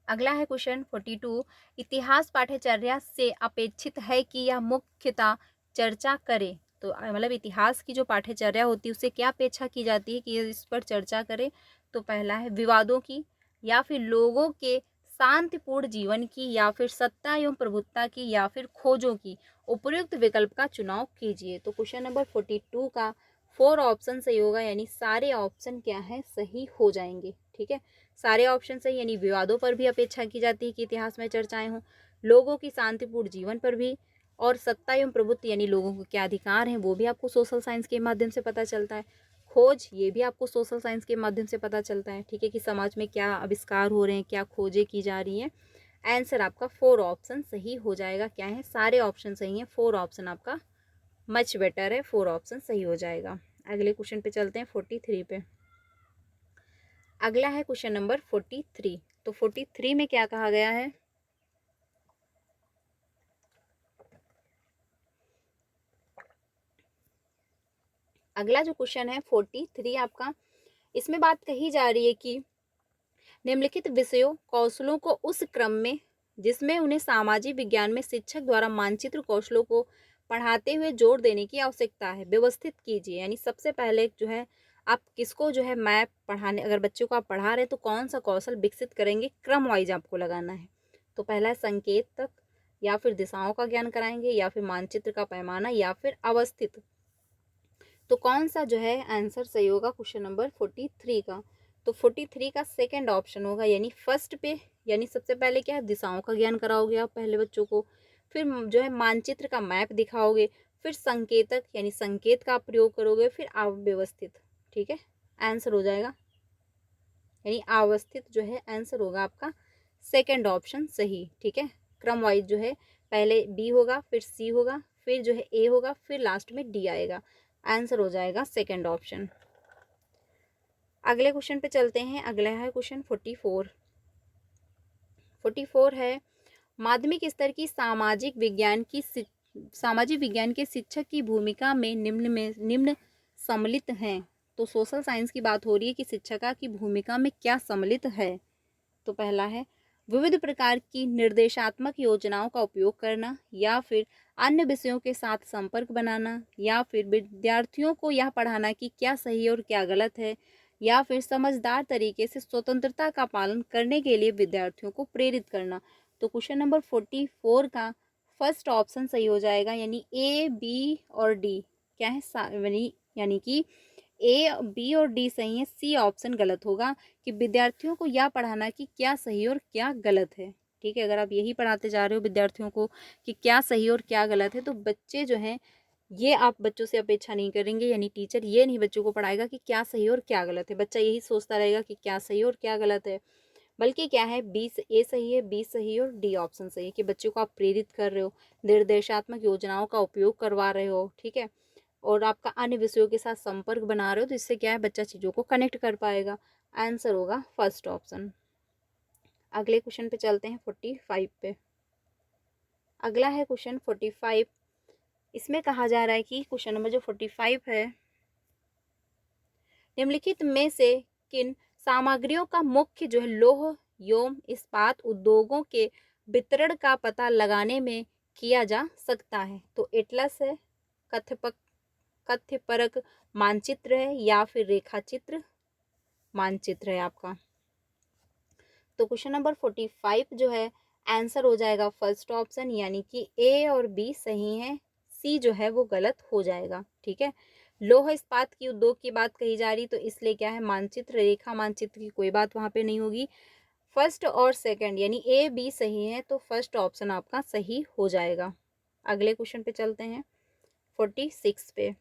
अगला है क्वेश्चन 42, इतिहास पाठ्यचर्या से अपेक्षित है कि यह मुख्यतः चर्चा करे। तो मतलब इतिहास की जो पाठ्यचर्या होती है उससे क्या अपेक्षा की जाती है कि इस पर चर्चा करे। तो पहला है विवादों की, या फिर लोगों के शांतिपूर्ण जीवन की, या फिर सत्ता एवं प्रभुत्ता की, या फिर खोजों की। उपयुक्त विकल्प का चुनाव कीजिए। तो क्वेश्चन नंबर 42 का 4 ऑप्शन सही होगा, यानी सारे ऑप्शन क्या है सही हो जाएंगे। ठीक है, सारे ऑप्शन सही, यानी विवादों पर भी अपेक्षा की जाती है कि इतिहास में चर्चाएं हों, लोगों की शांतिपूर्ण जीवन पर भी, और सत्ता एवं प्रभुत्व यानी लोगों को क्या अधिकार हैं वो भी आपको सोशल साइंस के माध्यम से पता चलता है। खोज, ये भी आपको सोशल साइंस के माध्यम से पता चलता है। ठीक है, कि समाज में क्या आविष्कार हो रहे हैं, क्या खोजें की जा रही हैं। आंसर आपका 4 ऑप्शन सही हो जाएगा। क्या है, सारे ऑप्शन सही हैं, 4 ऑप्शन आपका मच बेटर है, 4 ऑप्शन सही हो जाएगा। अगले क्वेश्चन पे चलते हैं 43 पे। अगला है क्वेश्चन नंबर 43। तो 43 में क्या कहा गया है, अगला जो क्वेश्चन है 43 आपका, इसमें बात कही जा रही है कि निम्नलिखित विषयों कौशलों को उस क्रम में जिसमें उन्हें सामाजिक विज्ञान में शिक्षक द्वारा मानचित्र कौशलों को पढ़ाते हुए जोर देने की आवश्यकता है, व्यवस्थित कीजिए। यानी सबसे पहले जो है आप किसको जो है मैप पढ़ाने, अगर बच्चों को आप पढ़ा रहे हैं तो कौन सा कौशल विकसित करेंगे, क्रम वाइज आपको लगाना है। तो पहला है संकेत तक, या फिर दिशाओं का ज्ञान कराएंगे, या फिर मानचित्र का पैमाना, या फिर अवस्थित। तो कौन सा जो है आंसर सही होगा क्वेश्चन नंबर 43 का। तो 43 का सेकंड ऑप्शन होगा, यानी फर्स्ट पे, यानी सबसे पहले क्या है दिशाओं का ज्ञान कराओगे आप पहले बच्चों को, फिर जो है मानचित्र का मैप दिखाओगे, फिर संकेतक यानी संकेत का प्रयोग करोगे, फिर अव्यवस्थित। ठीक है, आंसर हो जाएगा, यानी अवस्थित जो है आंसर होगा आपका सेकंड ऑप्शन सही। ठीक है, क्रम वाइज जो है पहले बी होगा, फिर सी होगा, फिर जो है ए होगा, फिर लास्ट में डी आएगा। आंसर हो जाएगा सेकंड ऑप्शन। अगले क्वेश्चन पे चलते हैं। अगला है क्वेश्चन 44। 44 है माध्यमिक स्तर की सामाजिक विज्ञान के शिक्षक की भूमिका में निम्न सम्मिलित हैं। तो सोशल साइंस की बात हो रही है कि शिक्षिका की भूमिका में क्या सम्मिलित है। तो पहला है विविध प्रकार की निर्देशात्मक योजनाओं का उपयोग करना, या फिर अन्य विषयों के साथ संपर्क बनाना, या फिर विद्यार्थियों को यह पढ़ाना कि क्या सही और क्या गलत है, या फिर समझदार तरीके से स्वतंत्रता का पालन करने के लिए विद्यार्थियों को प्रेरित करना। तो क्वेश्चन नंबर 44 का फर्स्ट ऑप्शन सही हो जाएगा, यानी ए बी और डी क्या है, यानी कि ए बी और डी सही है, सी ऑप्शन गलत होगा कि विद्यार्थियों को यह पढ़ाना कि क्या सही और क्या गलत है। ठीक है, अगर आप यही पढ़ाते जा रहे हो विद्यार्थियों को कि क्या सही और क्या गलत है, तो बच्चे जो हैं ये आप बच्चों से अपेक्षा नहीं करेंगे, यानी टीचर ये नहीं बच्चों को पढ़ाएगा कि क्या सही और क्या गलत है, बच्चा यही सोचता रहेगा कि क्या सही और क्या गलत है। बल्कि क्या है, बी ए सही है, बी सही और डी ऑप्शन सही है कि बच्चों को आप प्रेरित कर रहे हो, निर्देशात्मक योजनाओं का उपयोग करवा रहे हो। ठीक है, और आपका अन्य विषयों के साथ संपर्क बना रहे हो, तो इससे क्या है बच्चा चीज़ों को कनेक्ट कर पाएगा। आंसर होगा फर्स्ट ऑप्शन। अगले क्वेश्चन पे चलते हैं 45 पे। अगला है क्वेश्चन 45। इसमें कहा जा रहा है कि क्वेश्चन नंबर जो 45 है, निम्नलिखित में से किन सामग्रियों का मुख्य जो है लौह एवं इस्पात उद्योगों के वितरण का पता लगाने में किया जा सकता है। तो एटलस है, कथ्यपरक मानचित्र है, या फिर रेखाचित्र मानचित्र है आपका। तो क्वेश्चन नंबर 45 जो है आंसर हो जाएगा फर्स्ट ऑप्शन, यानी कि ए और बी सही है, सी जो है वो गलत हो जाएगा। ठीक है, लौह इस्पात की उद्योग की बात कही जा रही, तो इसलिए क्या है मानचित्र रेखा मानचित्र की कोई बात वहां पे नहीं होगी। फर्स्ट और सेकंड यानी ए बी सही है, तो फर्स्ट ऑप्शन आपका सही हो जाएगा। अगले क्वेश्चन पे चलते हैं 46 पे।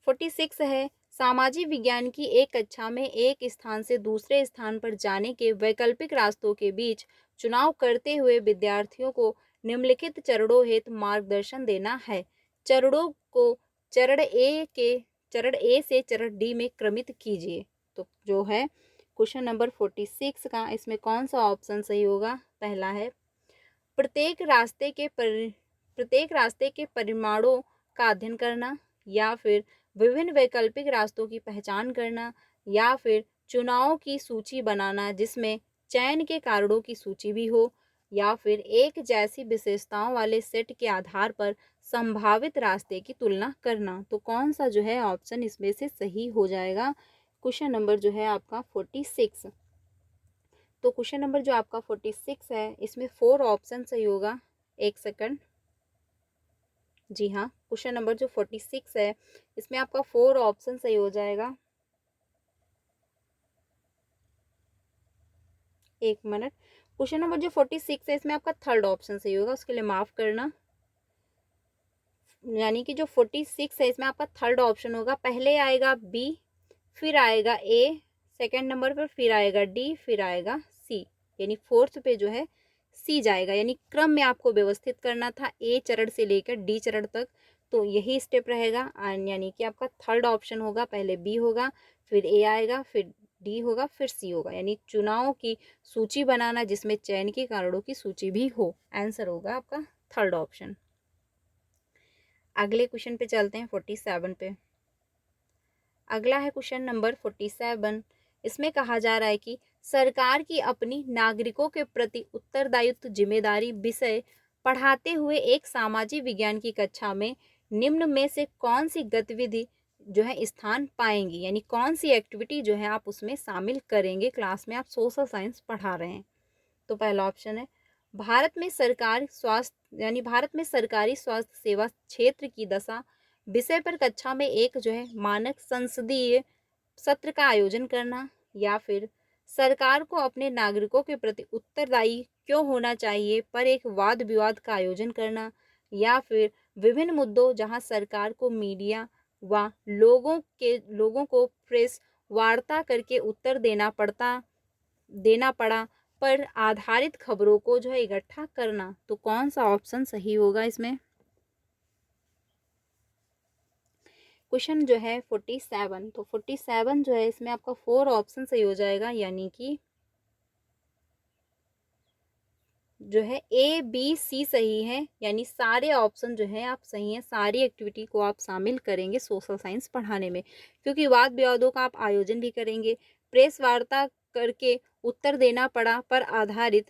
46 है सामाजिक विज्ञान की एक कक्षा में एक स्थान से दूसरे स्थान पर जाने के वैकल्पिक रास्तों के बीच चुनाव करते हुए विद्यार्थियों को निम्नलिखित चरणों हेतु मार्गदर्शन देना है। चरणों को चरण ए से चरण डी में क्रमित कीजिए। तो जो है क्वेश्चन नंबर 46 का इसमें कौन सा ऑप्शन सही होगा? पहला है प्रत्येक रास्ते के परिमाणों का अध्ययन करना, या फिर विभिन्न वैकल्पिक रास्तों की पहचान करना, या फिर चुनावों की सूची बनाना जिसमें चयन के कारणों की सूची भी हो, या फिर एक जैसी विशेषताओं वाले सेट के आधार पर संभावित रास्ते की तुलना करना। तो कौन सा जो है ऑप्शन इसमें से सही हो जाएगा? क्वेश्चन नंबर जो है आपका 46। तो क्वेश्चन नंबर जो आपका 46 है इसमें 4 ऑप्शन सही होगा। एक सेकंड। जी हाँ, क्वेश्चन नंबर जो 46 है इसमें आपका 4 ऑप्शन सही हो जाएगा। एक मिनट। क्वेश्चन नंबर जो 46 है इसमें आपका थर्ड ऑप्शन सही होगा, उसके लिए माफ करना। यानी कि जो 46 है इसमें आपका थर्ड ऑप्शन होगा। पहले आएगा बी, फिर आएगा ए, सेकंड नंबर पर फिर आएगा डी, फिर आएगा सी, यानी फोर्थ पे जो है सी जाएगा। यानी क्रम में आपको व्यवस्थित करना था ए चरण से लेकर डी चरण तक, तो यही स्टेप रहेगा। यानी कि आपका थर्ड ऑप्शन होगा, पहले बी होगा, फिर ए आएगा, फिर डी होगा, फिर सी होगा। यानी चुनाव की सूची बनाना जिसमें चयन के कारणों की सूची भी हो। आंसर होगा आपका थर्ड ऑप्शन। अगले क्वेश्चन पे चलते हैं 47 पे। अगला है क्वेश्चन नंबर 47। इसमें कहा जा रहा है कि सरकार की अपनी नागरिकों के प्रति उत्तरदायित्व जिम्मेदारी विषय पढ़ाते हुए एक सामाजिक विज्ञान की कक्षा में निम्न में से कौन सी गतिविधि जो है स्थान पाएंगी, यानी कौन सी एक्टिविटी जो है आप उसमें शामिल करेंगे क्लास में, आप सोशल साइंस पढ़ा रहे हैं। तो पहला ऑप्शन है भारत में सरकारी स्वास्थ्य सेवा क्षेत्र की दशा विषय पर कक्षा में एक जो है मानक संसदीय सत्र का आयोजन करना, या फिर सरकार को अपने नागरिकों के प्रति उत्तरदायी क्यों होना चाहिए पर एक वाद विवाद का आयोजन करना, या फिर विभिन्न मुद्दों जहां सरकार को मीडिया व लोगों को प्रेस वार्ता करके उत्तर देना पड़ा पर आधारित खबरों को जो है इकट्ठा करना। तो कौन सा ऑप्शन सही होगा इसमें? क्वेश्चन जो है 47। तो 47 जो है इसमें आपका 4 ऑप्शन सही हो जाएगा, यानी कि जो है ए बी सी सही है। यानी सारे ऑप्शन जो है आप सही हैं, सारी एक्टिविटी को आप शामिल करेंगे सोशल साइंस पढ़ाने में, क्योंकि वाद विवादों का आप आयोजन भी करेंगे, प्रेस वार्ता करके उत्तर देना पड़ा पर आधारित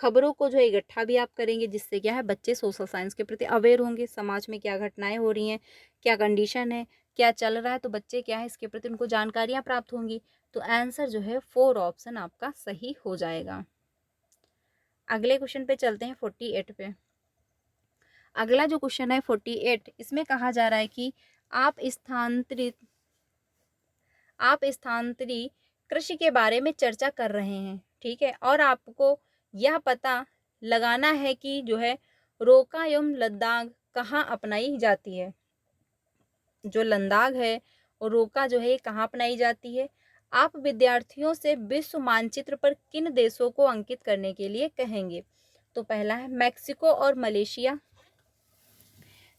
खबरों को जो है इकट्ठा भी आप करेंगे, जिससे क्या है बच्चे सोशल साइंस के प्रति अवेयर होंगे, समाज में क्या घटनाएं हो रही हैं, क्या कंडीशन है, क्या चल रहा है, तो बच्चे क्या है इसके प्रति उनको जानकारियां प्राप्त होंगी। तो आंसर जो है 4 ऑप्शन आपका सही हो जाएगा। अगले क्वेश्चन पे चलते हैं 48 पे। अगला जो क्वेश्चन है 48, इसमें कहा जा रहा है कि आप स्थानांतरित कृषि के बारे में चर्चा कर रहे हैं, ठीक है, और आपको यह पता लगाना है कि जो है रोका एवं लद्दाख कहाँ अपनाई जाती है। जो लद्दाख है और रोका जो है कहाँ अपनाई जाती है। आप विद्यार्थियों से विश्व मानचित्र पर किन देशों को अंकित करने के लिए कहेंगे? तो पहला है मैक्सिको और मलेशिया,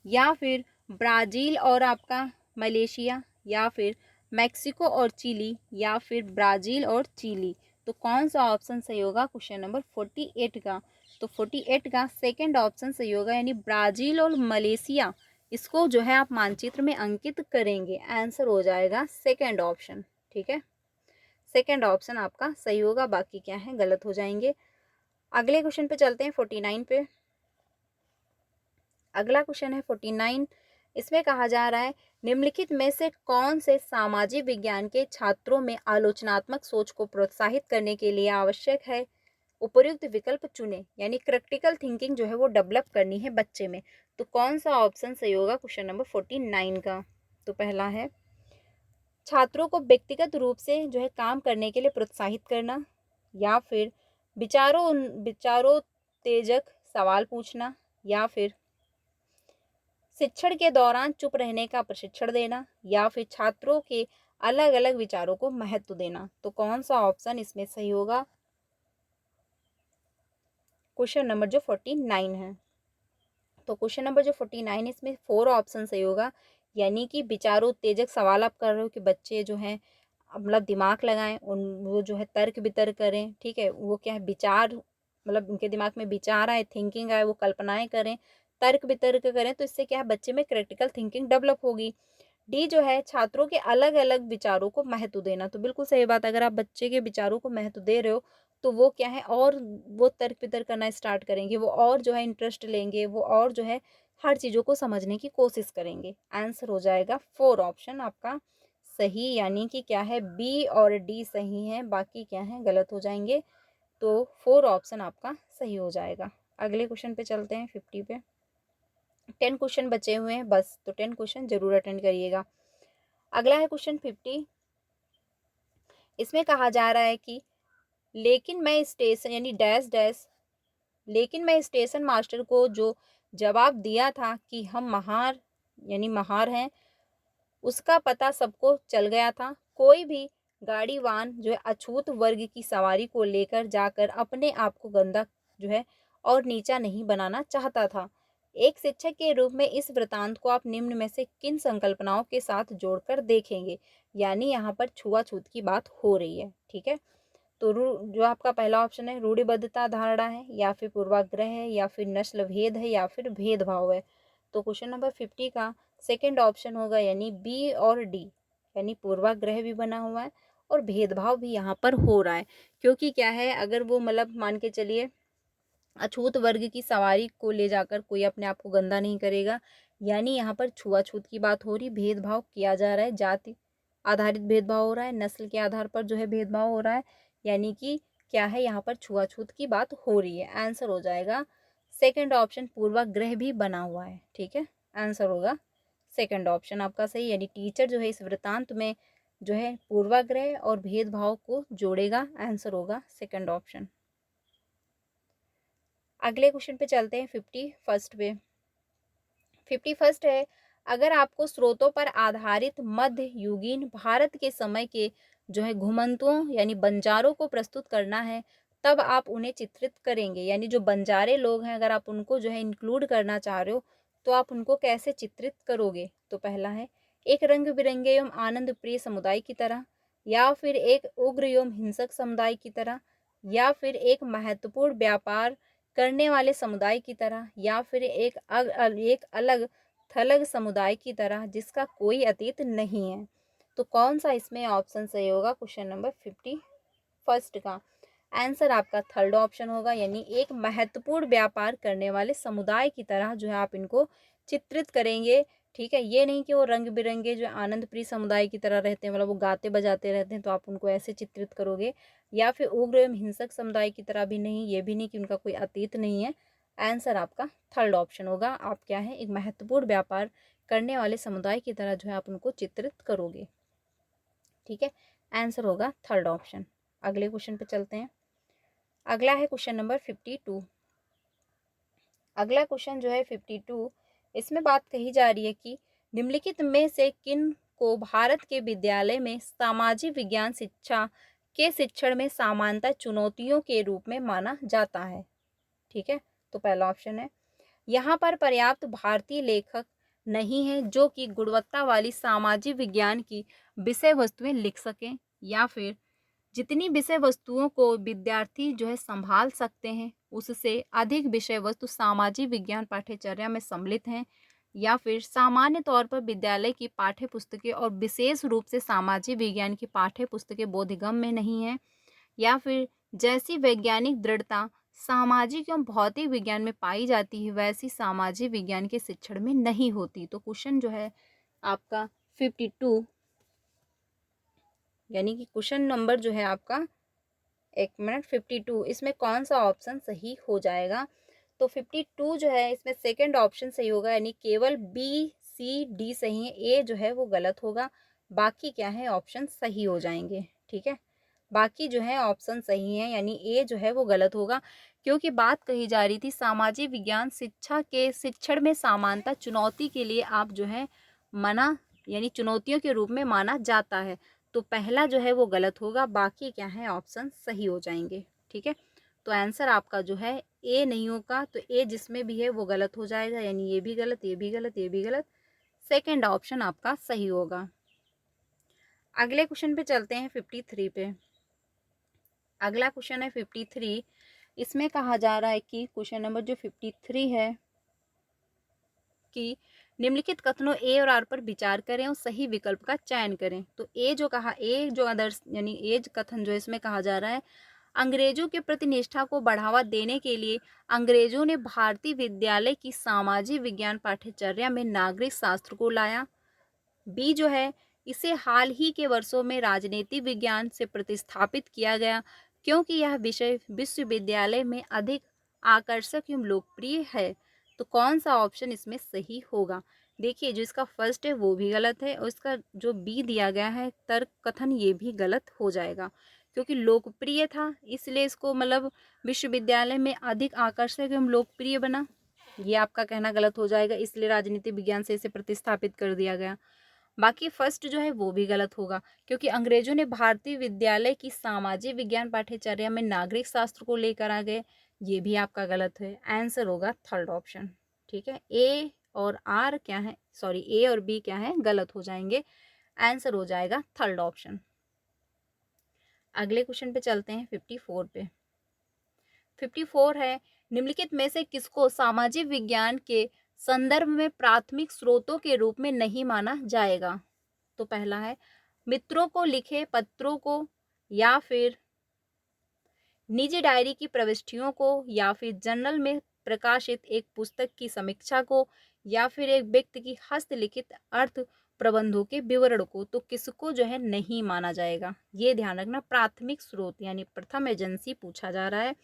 या फिर ब्राज़ील और आपका मलेशिया, या फिर मैक्सिको और चिली, या फिर ब्राज़ील और चिली। तो कौन सा ऑप्शन सही होगा क्वेश्चन नंबर 48 का? तो 48 का सेकंड ऑप्शन सही होगा, यानी ब्राज़ील और मलेशिया इसको जो है आप मानचित्र में अंकित करेंगे। आंसर हो जाएगा सेकंड ऑप्शन, ठीक है, सेकंड ऑप्शन आपका सही होगा, बाकी क्या है गलत हो जाएंगे। अगले क्वेश्चन पे चलते हैं 49 पे। अगला क्वेश्चन है 49। इसमें कहा जा रहा है निम्नलिखित में से कौन से सामाजिक विज्ञान के छात्रों में आलोचनात्मक सोच को प्रोत्साहित करने के लिए आवश्यक है, उपयुक्त विकल्प चुने। यानी क्रिटिकल थिंकिंग जो है वो डेवलप करनी है बच्चे में। तो कौन सा ऑप्शन सही होगा क्वेश्चन नंबर 49 का? तो पहला है छात्रों को व्यक्तिगत रूप से जो है काम करने के लिए प्रोत्साहित करना, या फिर विचारों तेजक सवाल पूछना, या फिर शिक्षण के दौरान चुप रहने का प्रशिक्षण देना, या फिर छात्रों के अलग अलग विचारों को महत्व देना। तो कौन सा ऑप्शन इसमें सही होगा? क्वेश्चन नंबर जो 49 है, तो क्वेश्चन नंबर जो 49 इसमें 4 ऑप्शन सही होगा। यानी कि विचारों उत्तेजक सवाल आप कर रहे हो कि बच्चे जो हैं मतलब दिमाग लगाएं, उन वो जो है तर्क वितर्क करें, ठीक है, वो क्या है विचार, मतलब उनके दिमाग में विचार आए, थिंकिंग आए, वो कल्पनाएं करें, तर्क वितर्क करें, तो इससे क्या है बच्चे में क्रिटिकल थिंकिंग डेवलप होगी। डी जो है छात्रों के अलग अलग विचारों को महत्व देना। तो बिल्कुल सही बात, अगर आप बच्चे के विचारों को महत्व दे रहे हो तो वो क्या है और वो तर्क वितर्क करना स्टार्ट करेंगे, वो और जो है इंटरेस्ट लेंगे, वो और जो है हर चीज़ों को समझने की कोशिश करेंगे। आंसर हो जाएगा 4 ऑप्शन आपका सही, यानी कि क्या है बी और डी सही है, बाकी क्या है गलत हो जाएंगे। तो 4 ऑप्शन आपका सही हो जाएगा। अगले क्वेश्चन पे चलते हैं 50 पे। 10 क्वेश्चन बचे हुए हैं बस, तो 10 क्वेश्चन जरूर अटेंड करिएगा। अगला है क्वेश्चन 50। इसमें कहा जा रहा है कि लेकिन मैं स्टेशन यानी डैश डैश, लेकिन मैं स्टेशन मास्टर को जो जवाब दिया था कि हम महार यानी महार हैं, उसका पता सबको चल गया था। कोई भी गाड़ीवान जो है अछूत वर्ग की सवारी को लेकर जाकर अपने आप को गंदा जो है और नीचा नहीं बनाना चाहता था। एक शिक्षक के रूप में इस वृतांत को आप निम्न में से किन संकल्पनाओं के साथ जोड़कर देखेंगे? यानी यहाँ पर छुआछूत की बात हो रही है, ठीक है। तो जो आपका पहला ऑप्शन है रूढ़िबद्धता धारणा है, या फिर पूर्वाग्रह है, या फिर नस्ल भेद है, या फिर भेदभाव है। तो क्वेश्चन नंबर 50 का सेकंड ऑप्शन होगा यानी बी और डी, यानी पूर्वाग्रह भी बना हुआ है और भेदभाव भी यहाँ पर हो रहा है। क्योंकि क्या है अगर वो मतलब मान के चलिए अछूत वर्ग की सवारी को ले जाकर कोई अपने आप को गंदा नहीं करेगा, यानी यहाँ पर छुआछूत की बात हो रही, भेदभाव किया जा रहा है, जाति आधारित भेदभाव हो रहा है, नस्ल के आधार पर जो है भेदभाव हो रहा है, यानी कि क्या है यहाँ पर छुआछूत की बात हो रही है। आंसर हो जाएगा सेकंड ऑप्शन, पूर्वाग्रह भी बना हुआ है, ठीक है। आंसर होगा सेकंड ऑप्शन आपका सही, यानी टीचर जो है इस वृतांत में जो है पूर्वाग्रह और भेदभाव को जोड़ेगा। आंसर होगा सेकंड ऑप्शन। अगले क्वेश्चन पे चलते हैं 51st पे। 51st है, अगर आपको स्रोतों पर आधारित मध्य युगीन भारत के समय के जो है घुमंतुओं यानी बंजारों को प्रस्तुत करना है, तब आप उन्हें चित्रित करेंगे। यानी जो बंजारे लोग हैं अगर आप उनको जो है इंक्लूड करना चाह रहे हो तो आप उनको कैसे चित्रित करोगे? तो पहला है एक रंग बिरंगे एवं आनंद प्रिय समुदाय की तरह, या फिर एक उग्र एवं हिंसक समुदाय की तरह, या फिर एक महत्वपूर्ण व्यापार करने वाले समुदाय की तरह, या फिर एक अलग थलग समुदाय की तरह जिसका कोई अतीत नहीं है। तो कौन सा इसमें ऑप्शन सही होगा क्वेश्चन नंबर 51st का? आंसर आपका थर्ड ऑप्शन होगा, यानी एक महत्वपूर्ण व्यापार करने वाले समुदाय की तरह जो है आप इनको चित्रित करेंगे, ठीक है। ये नहीं कि वो रंग बिरंगे जो आनंद प्रिय समुदाय की तरह रहते हैं, मतलब वो गाते बजाते रहते हैं, तो आप उनको ऐसे चित्रित करोगे। या फिर उग्र एवं हिंसक समुदाय की तरह भी नहीं, ये भी नहीं कि उनका कोई अतीत नहीं है। आंसर आपका थर्ड ऑप्शन होगा, आप क्या है एक महत्वपूर्ण व्यापार करने वाले समुदाय की तरह जो है आप उनको चित्रित करोगे, ठीक है। आंसर होगा थर्ड ऑप्शन। अगले क्वेश्चन पे चलते हैं। अगला है क्वेश्चन नंबर 52। अगला क्वेश्चन जो है 52, इसमें बात कही जा रही है कि निम्नलिखित में से किन को भारत के विद्यालय में सामाजिक विज्ञान शिक्षा के शिक्षण में सामान्यतः चुनौतियों के रूप में माना जाता है, ठीक है। तो पहला ऑप्शन है यहाँ पर पर्याप्त भारतीय लेखक नहीं है जो कि गुणवत्ता वाली सामाजिक विज्ञान की विषय वस्तुएं लिख सकें, या फिर जितनी विषय वस्तुओं को विद्यार्थी जो है संभाल सकते हैं उससे अधिक विषय वस्तु सामाजिक विज्ञान पाठ्यचर्या में सम्मिलित हैं, या फिर सामान्य तौर पर विद्यालय की पाठ्य पुस्तकें और विशेष रूप से सामाजिक विज्ञान की पाठ्य पुस्तकें बोधगम्य में नहीं है, या फिर जैसी वैज्ञानिक दृढ़ता सामाजिक एवं भौतिक विज्ञान में पाई जाती है वैसी सामाजिक विज्ञान के शिक्षण में नहीं होती। तो क्वेश्चन जो है आपका 52, यानी कि क्वेश्चन नंबर जो है आपका 1 मिनट 52, इसमें कौन सा ऑप्शन सही हो जाएगा? तो 52 जो है इसमें सेकंड ऑप्शन सही होगा, यानी केवल बी सी डी सही है, ए जो है वो गलत होगा, बाकी क्या है ऑप्शन सही हो जाएंगे, ठीक है। बाकी जो है ऑप्शन सही है, यानी ए जो है वो गलत होगा, क्योंकि बात कही जा रही थी सामाजिक विज्ञान शिक्षा के शिक्षण में समानता चुनौती के लिए आप जो है मना, यानी चुनौतियों के रूप में माना जाता है। तो पहला जो है वो गलत होगा, बाकी क्या है ऑप्शन सही हो जाएंगे। ठीक है, तो आंसर आपका जो है ए नहीं होगा, तो ए जिसमें भी है वो गलत हो जाएगा, यानी ये भी गलत, ये भी गलत, ये भी गलत। सेकेंड ऑप्शन आपका सही होगा। अगले क्वेश्चन पे चलते हैं 53 पे। अगला क्वेश्चन है 53। इसमें कहा जा रहा है कि क्वेश्चन नंबर जो 53 है कि निम्नलिखित कथनों ए और आर पर विचार करें और सही विकल्प का चयन करें। तो ए जो कहा, ए जो आदर्श यानी ए कथन जो इसमें कहा जा रहा है, अंग्रेजों के प्रति निष्ठा को बढ़ावा देने के लिए अंग्रेजों ने भारतीय विद्यालय की सामाजिक विज्ञान पाठ्यचर्या में नागरिक शास्त्र को लाया। बी जो है, इसे हाल ही के वर्षों में राजनीति विज्ञान से प्रतिस्थापित किया गया क्योंकि यह विषय विश्वविद्यालय में अधिक आकर्षक एवं लोकप्रिय है। तो कौन सा ऑप्शन इसमें सही होगा? देखिए, जो इसका फर्स्ट है वो भी गलत है और इसका जो बी दिया गया है तर्क कथन, ये भी गलत हो जाएगा, क्योंकि लोकप्रिय था इसलिए इसको मतलब विश्वविद्यालय में अधिक आकर्षक एवं लोकप्रिय बना, ये आपका कहना गलत हो जाएगा, इसलिए राजनीति विज्ञान से इसे प्रतिस्थापित कर दिया गया। बाकी फर्स्ट जो है वो भी गलत होगा, क्योंकि अंग्रेजों ने भारतीय विद्यालय की सामाजिक विज्ञान पाठ्यचर्या में नागरिक शास्त्र को लेकर आ गए, ये भी आपका गलत है। आंसर होगा थर्ड ऑप्शन। ठीक है, ए और आर क्या है, सॉरी ए और बी क्या है, गलत हो जाएंगे। आंसर हो जाएगा थर्ड ऑप्शन। अगले क्वेश्चन पे चलते हैं 54 पे। 54 है, निम्नलिखित में से किसको सामाजिक विज्ञान के संदर्भ में प्राथमिक स्रोतों के रूप में नहीं माना जाएगा? तो पहला है मित्रों को लिखे पत्रों को, या फिर निजी डायरी की प्रविष्टियों को, या फिर जर्नल में प्रकाशित एक पुस्तक की समीक्षा को, या फिर एक व्यक्ति की हस्तलिखित अर्थ प्रबंधों के विवरण को। तो किसको जो है नहीं माना जाएगा? ये ध्यान रखना, प्राथमिक स्रोत यानी प्रथम एजेंसी पूछा जा रहा है।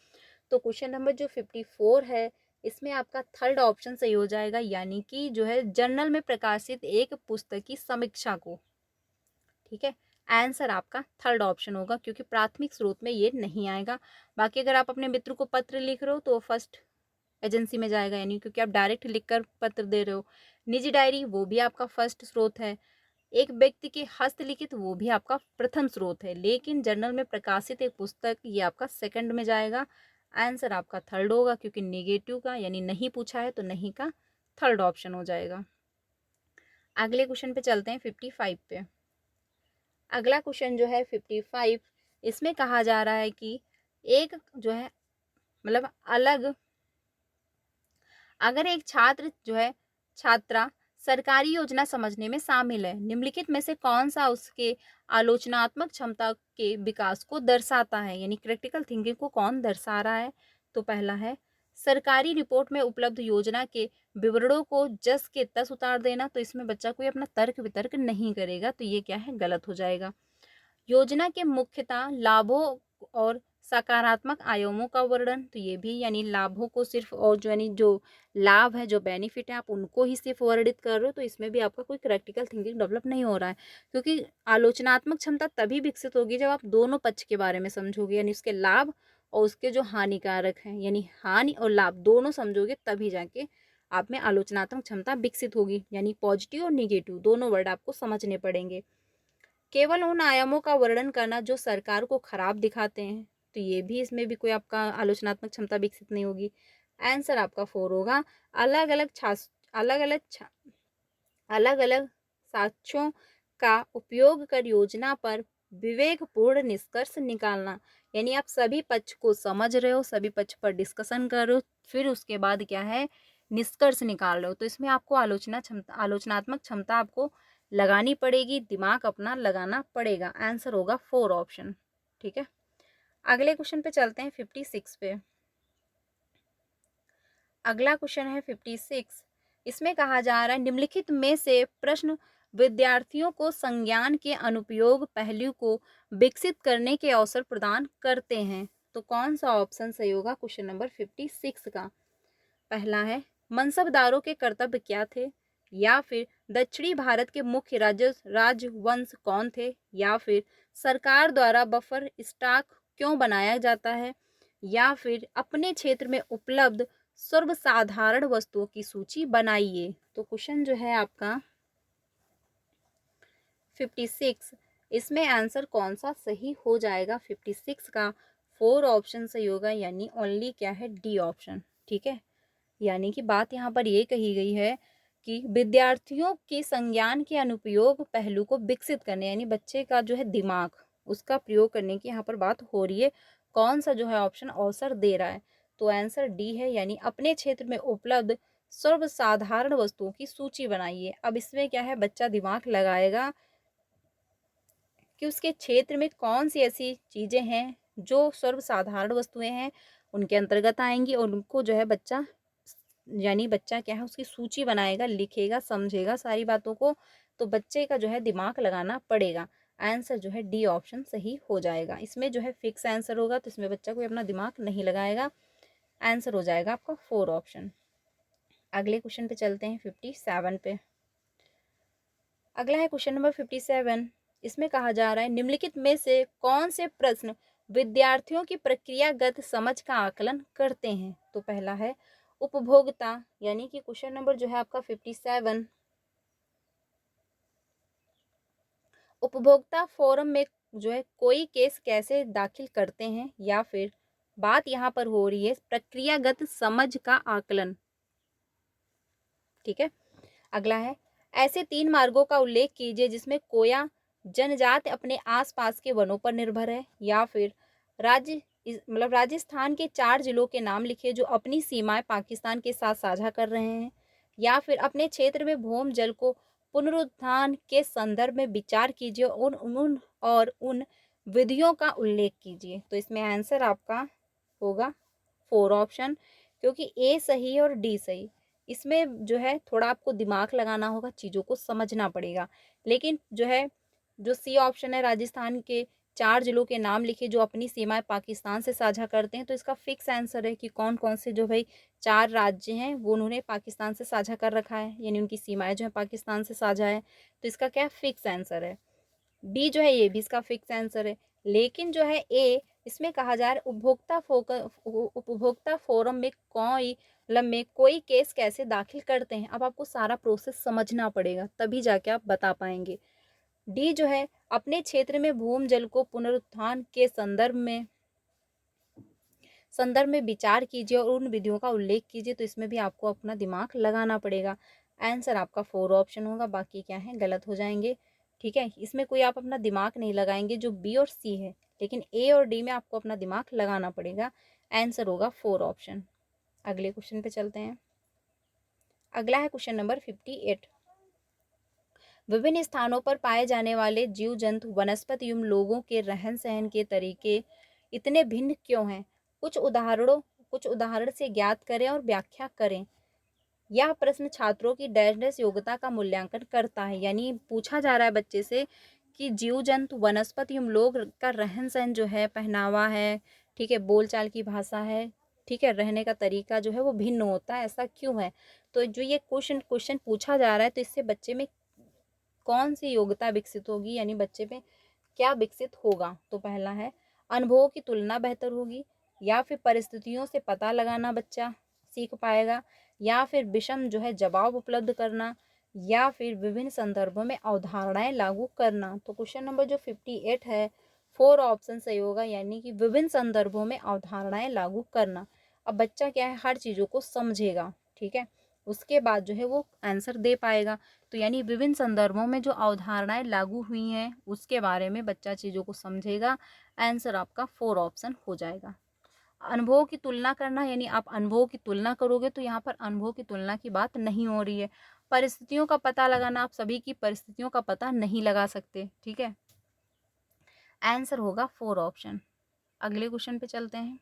तो क्वेश्चन नंबर जो 54 है इसमें आपका थर्ड ऑप्शन सही हो जाएगा, यानी कि जो है जर्नल में प्रकाशित एक पुस्तक की समीक्षा को। ठीक है, आंसर आपका थर्ड ऑप्शन होगा, क्योंकि प्राथमिक स्रोत में ये नहीं आएगा। बाकी अगर आप अपने मित्र को पत्र लिख रहे हो तो फर्स्ट एजेंसी में जाएगा, यानी क्योंकि आप डायरेक्ट लिखकर पत्र दे रहे हो। निजी डायरी वो भी आपका फर्स्ट स्रोत है, एक व्यक्ति की हस्तलिखित वो भी आपका प्रथम स्रोत है, लेकिन जर्नल में प्रकाशित एक पुस्तक ये आपका सेकंड में जाएगा। आंसर आपका थर्ड होगा, क्योंकि नेगेटिव का यानी नहीं पूछा है तो नहीं का थर्ड ऑप्शन हो जाएगा। अगले क्वेश्चन पे चलते हैं 55 पे। अगला क्वेश्चन जो है 55, इसमें कहा जा रहा है कि एक जो है मतलब अलग, अगर एक छात्र जो है छात्रा सरकारी योजना समझने में शामिल है, निम्नलिखित में से कौन सा उसके आलोचनात्मक क्षमता के विकास को दर्शाता है, यानी क्रिटिकल थिंकिंग को कौन दर्शा रहा है? तो पहला है सरकारी रिपोर्ट में उपलब्ध योजना के विवरणों को जस के तस उतार देना, तो इसमें बच्चा कोई अपना तर्क वितर्क नहीं करेगा, तो ये क्या है, गलत हो जाएगा। योजना के मुख्यतः लाभों और सकारात्मक आयामों का वर्णन, तो ये भी यानी लाभों को सिर्फ, और जो यानी जो लाभ है, जो बेनिफिट है, आप उनको ही सिर्फ वर्णित कर रहे हो, तो इसमें भी आपका कोई क्रिटिकल थिंकिंग डेवलप नहीं हो रहा है, क्योंकि आलोचनात्मक क्षमता तभी विकसित होगी जब आप दोनों पक्ष के बारे में समझोगे, यानी उसके लाभ और उसके जो हानिकारक हैं, यानी हानि और लाभ दोनों समझोगे, तभी जाके आप में आलोचनात्मक क्षमता विकसित होगी, यानी पॉजिटिव और निगेटिव दोनों वर्ड आपको समझने पड़ेंगे। केवल उन आयामों का वर्णन करना जो सरकार को खराब दिखाते हैं, तो ये भी, इसमें भी कोई आपका आलोचनात्मक क्षमता विकसित नहीं होगी। आंसर आपका 4 होगा। अलग अलग अलग अलग साक्ष्यों का उपयोग कर योजना पर विवेकपूर्ण निष्कर्ष निकालना, यानी आप सभी पक्ष को समझ रहे हो, सभी पक्ष पर डिस्कशन कर रहे हो, फिर उसके बाद क्या है, निष्कर्ष निकाल रहे हो, तो इसमें आपको आलोचनात्मक क्षमता आपको लगानी पड़ेगी, दिमाग अपना लगाना पड़ेगा। आंसर होगा 4 ऑप्शन। ठीक है, अगले क्वेश्चन पे चलते हैं 56 पे। अगला क्वेश्चन है 56। इसमें कहा जा रहा है निम्नलिखित में से प्रश्न विद्यार्थियों को संज्ञान के अनुपयोग पहलू को विकसित करने के अवसर प्रदान करते हैं, तो कौन सा ऑप्शन सही होगा क्वेश्चन नंबर 56 का? पहला है मनसबदारों के कर्तव्य क्या थे, या फिर दक्षिणी भारत के मुख्य राजवंश कौन थे, या फिर सरकार द्वारा बफर स्टॉक क्यों बनाया जाता है, या फिर अपने क्षेत्र में उपलब्ध सर्वसाधारण वस्तुओं की सूची बनाइए। तो क्वेश्चन जो है आपका 56, इसमें आंसर कौन सा सही हो जाएगा? 56 का 4 ऑप्शन सही होगा, यानी ओनली क्या है, डी ऑप्शन। ठीक है, यानी कि बात यहाँ पर ये कही गई है कि विद्यार्थियों के संज्ञान के अनुप्रयोग पहलू को विकसित करने, यानी बच्चे का जो है दिमाग, उसका प्रयोग करने की यहाँ पर बात हो रही है। कौन सा जो है ऑप्शन अवसर दे रहा है? तो आंसर डी है, यानी अपने क्षेत्र में उपलब्ध सर्वसाधारण वस्तुओं की सूची बनाइए। अब इसमें क्या है, बच्चा दिमाग लगाएगा कि उसके क्षेत्र में कौन सी ऐसी चीज़ें हैं जो सर्वसाधारण वस्तुएं हैं, उनके अंतर्गत आएंगी, और उनको जो है बच्चा, यानी बच्चा क्या है, उसकी सूची बनाएगा, लिखेगा, समझेगा सारी बातों को। तो बच्चे का जो है दिमाग लगाना पड़ेगा। आंसर जो है डी ऑप्शन सही हो जाएगा। इसमें जो है फिक्स आंसर होगा, तो इसमें बच्चा कोई अपना दिमाग नहीं लगाएगा। आंसर हो जाएगा आपका 4 ऑप्शन। अगले क्वेश्चन पे चलते हैं, 57 पे। अगला है क्वेश्चन नंबर 57। इसमें कहा जा रहा है, निम्नलिखित में से कौन से प्रश्न विद्यार्थियों की प्रक्रियागत समझ का आकलन करते हैं? तो पहला है उपभोक्ता, यानी कि क्वेश्चन नंबर जो है आपका 57, उपभोक्ता फोरम में जो है कोई केस कैसे दाखिल करते हैं, या फिर बात यहाँ पर हो रही है प्रक्रियागत समझ का आकलन। ठीक है, अगला है, ऐसे 3 मार्गों का उल्लेख कीजिए जिसमें कोया जनजाति अपने आसपास के वनों पर निर्भर है, या फिर राजस्थान के 4 जिलों के नाम लिखिए जो अपनी सीमाएं पाकिस्तान के साथ साझा कर रहे हैं, या फिर अपने क्षेत्र में भूम जल को पुनरुत्थान के संदर्भ में विचार कीजिए और उन विधियों का उल्लेख कीजिए। तो इसमें आंसर आपका होगा 4 ऑप्शन, क्योंकि ए सही है और डी सही। इसमें जो है थोड़ा आपको दिमाग लगाना होगा, चीज़ों को समझना पड़ेगा। लेकिन जो है, जो सी ऑप्शन है, राजस्थान के 4 जिलों के नाम लिखे जो अपनी सीमाएं पाकिस्तान से साझा करते हैं, तो इसका फिक्स आंसर है कि कौन कौन से जो भाई 4 राज्य हैं वो उन्होंने पाकिस्तान से साझा कर रखा है, यानी उनकी सीमाएं जो है पाकिस्तान से साझा है। तो इसका क्या फिक्स आंसर है? बी जो है ये भी इसका फिक्स आंसर है। लेकिन जो है ए, इसमें कहा जा रहा है उपभोक्ता फोरम में कोई केस कैसे दाखिल करते हैं। अब आपको सारा प्रोसेस समझना पड़ेगा, तभी जाके आप बता पाएंगे। डी जो है, अपने क्षेत्र में भूम जल को पुनरुत्थान के संदर्भ में विचार कीजिए और उन विधियों का उल्लेख कीजिए। तो इसमें भी आपको अपना दिमाग लगाना पड़ेगा। आंसर आपका 4 ऑप्शन होगा, बाकी क्या है गलत हो जाएंगे। ठीक है, इसमें कोई आप अपना दिमाग नहीं लगाएंगे, जो बी और सी है, लेकिन ए और डी में आपको अपना दिमाग लगाना पड़ेगा। आंसर होगा 4 ऑप्शन। अगले क्वेश्चन पे चलते हैं। अगला है क्वेश्चन नंबर 58। विभिन्न स्थानों पर पाए जाने वाले जीव जंतु, वनस्पति एवं लोगों के रहन सहन के तरीके इतने भिन्न क्यों हैं? कुछ उदाहरण से ज्ञात करें और व्याख्या करें। यह प्रश्न छात्रों की डैश डैश योग्यता का मूल्यांकन करता है, यानी पूछा जा रहा है बच्चे से कि जीव जंतु, वनस्पति एवं लोग का रहन सहन जो है, पहनावा है, ठीक है, बोलचाल की भाषा है, ठीक है, रहने का तरीका जो है वो भिन्न होता है, ऐसा क्यों है? तो जो ये क्वेश्चन पूछा जा रहा है, तो इससे बच्चे में कौन सी योग्यता विकसित होगी, यानी बच्चे में क्या विकसित होगा? तो पहला है अनुभवों की तुलना बेहतर होगी, या फिर परिस्थितियों से पता लगाना बच्चा सीख पाएगा, या फिर विषम जो है जवाब उपलब्ध करना, या फिर विभिन्न संदर्भों में अवधारणाएं लागू करना। तो क्वेश्चन नंबर जो 58 है, 4 ऑप्शन सही होगा, यानी कि विभिन्न संदर्भों में अवधारणाएं लागू करना। अब बच्चा क्या है, हर चीज़ों को समझेगा, ठीक है, उसके बाद जो है वो आंसर दे पाएगा। तो यानी विभिन्न संदर्भों में जो अवधारणाएं लागू हुई हैं उसके बारे में बच्चा चीज़ों को समझेगा। आंसर आपका 4 ऑप्शन हो जाएगा। अनुभवों की तुलना करना, यानी आप अनुभवों की तुलना करोगे, तो यहाँ पर अनुभव की तुलना की बात नहीं हो रही है। परिस्थितियों का पता लगाना, आप सभी की परिस्थितियों का पता नहीं लगा सकते, ठीक है। आंसर होगा 4 ऑप्शन। अगले क्वेश्चन पे चलते हैं।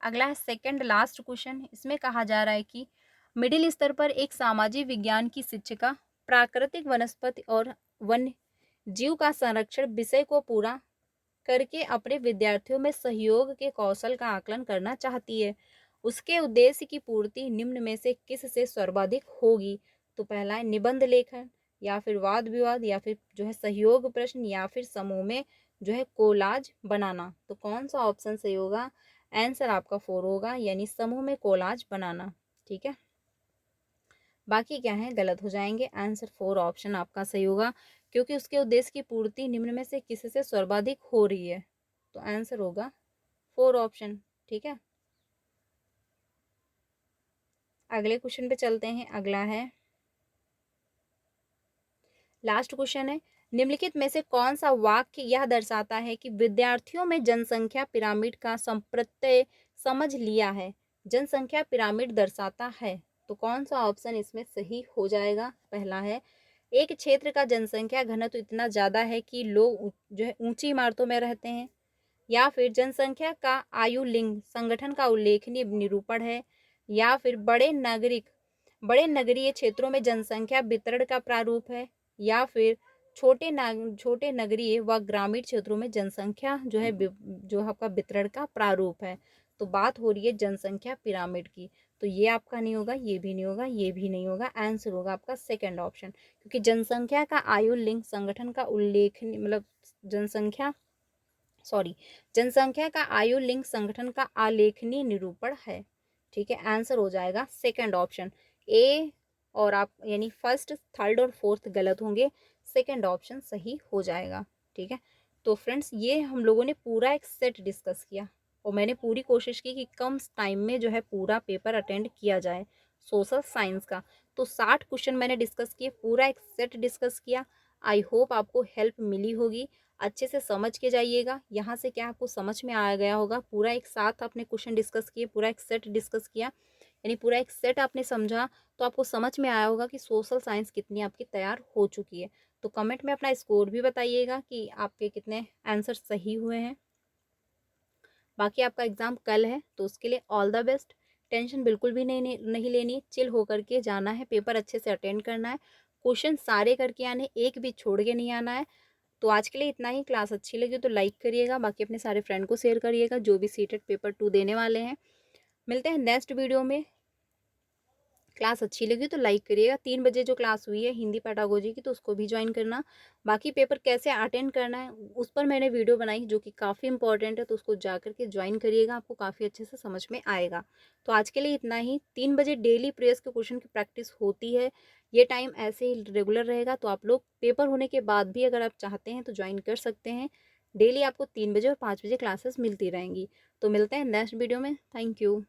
अगला है सेकंड लास्ट क्वेश्चन। इसमें कहा जा रहा है कि मिडिल स्तर पर एक सामाजिक विज्ञान की शिक्षिका प्राकृतिक वनस्पति और वन्य जीव का संरक्षण विषय को पूरा करके अपने विद्यार्थियों में सहयोग के कौशल का आकलन करना चाहती है। उसके उद्देश्य की पूर्ति निम्न में से किस से सर्वाधिक होगी? तो पहला है निबंध लेखन, या फिर वाद विवाद, या फिर जो है सहयोग प्रश्न, या फिर समूह में जो है कोलाज बनाना। तो कौन सा ऑप्शन सही होगा? आंसर आपका 4 होगा, यानी समूह में कोलाज बनाना। ठीक है, बाकी क्या है गलत हो जाएंगे। आंसर 4 ऑप्शन आपका सही होगा, क्योंकि उसके उद्देश्य की पूर्ति निम्न में से किसी से सर्वाधिक हो रही है। तो आंसर होगा 4 ऑप्शन। ठीक है, अगले क्वेश्चन पे चलते हैं। अगला है, लास्ट क्वेश्चन है, निम्नलिखित में से कौन सा वाक्य यह दर्शाता है कि विद्यार्थियों में जनसंख्या पिरामिड का संप्रत्यय समझ लिया है? जनसंख्या पिरामिड दर्शाता है, तो कौन सा ऑप्शन इसमें सही हो जाएगा? पहला है, एक क्षेत्र का जनसंख्या घनत्व इतना ज़्यादा है कि लोग जो है ऊंची इमारतों में रहते हैं, या फिर जनसंख्या का आयु लिंग संगठन का उल्लेखनीय निरूपण है, या फिर बड़े नगरीय क्षेत्रों में जनसंख्या वितरण का प्रारूप है, या फिर छोटे नगरीय व ग्रामीण क्षेत्रों में जनसंख्या जो है जो आपका वितरण का प्रारूप है। तो बात हो रही है जनसंख्या पिरामिड की। तो ये आपका नहीं होगा, ये भी नहीं होगा, ये भी नहीं होगा। आंसर होगा आपका सेकंड ऑप्शन, क्योंकि जनसंख्या का आयु लिंग संगठन का उल्लेखनीय मतलब जनसंख्या का आयु लिंग संगठन का आलेखनीय निरूपण है। ठीक है, आंसर हो जाएगा सेकंड ऑप्शन। ए और आप यानी फर्स्ट, थर्ड और फोर्थ गलत होंगे, सेकंड ऑप्शन सही हो जाएगा। ठीक है, तो फ्रेंड्स ये हम लोगों ने पूरा एक सेट डिस्कस किया, और मैंने पूरी कोशिश की कि कम टाइम में जो है पूरा पेपर अटेंड किया जाए सोशल साइंस का। तो 60 क्वेश्चन मैंने डिस्कस किए, पूरा एक सेट डिस्कस किया। आई होप आपको हेल्प मिली होगी, अच्छे से समझ के जाइएगा। यहाँ से क्या आपको समझ में आ गया होगा, पूरा एक साथ आपने क्वेश्चन डिस्कस किए, पूरा एक सेट डिस्कस किया, यानी पूरा एक सेट आपने समझा, तो आपको समझ में आया होगा कि सोशल साइंस कितनी आपकी तैयार हो चुकी है। तो कमेंट में अपना स्कोर भी बताइएगा कि आपके कितने आंसर सही हुए हैं। बाकी आपका एग्ज़ाम कल है, तो उसके लिए ऑल द बेस्ट। टेंशन बिल्कुल भी नहीं लेनी, चिल होकर के जाना है, पेपर अच्छे से अटेंड करना है, क्वेश्चन सारे करके आने, एक भी छोड़ के नहीं आना है। तो आज के लिए इतना ही। क्लास अच्छी लगी तो लाइक करिएगा, बाकी अपने सारे फ्रेंड को शेयर करिएगा जो भी सीटेट पेपर 2 देने वाले हैं। मिलते हैं नेक्स्ट वीडियो में। क्लास अच्छी लगी तो लाइक करिएगा। 3 बजे जो क्लास हुई है हिंदी पेडागोजी की, तो उसको भी ज्वाइन करना। बाकी पेपर कैसे अटेंड करना है उस पर मैंने वीडियो बनाई, जो कि काफ़ी इंपॉर्टेंट है, तो उसको जा करके ज्वाइन करिएगा, आपको काफ़ी अच्छे से समझ में आएगा। तो आज के लिए इतना ही। 3 बजे डेली प्रेस के क्वेश्चन की प्रैक्टिस होती है, ये टाइम ऐसे ही रेगुलर रहेगा। तो आप लोग पेपर होने के बाद भी अगर आप चाहते हैं तो ज्वाइन कर सकते हैं। डेली आपको 3 बजे और 5 बजे क्लासेस मिलती रहेंगी। तो मिलते हैं नेक्स्ट वीडियो में। Thank you.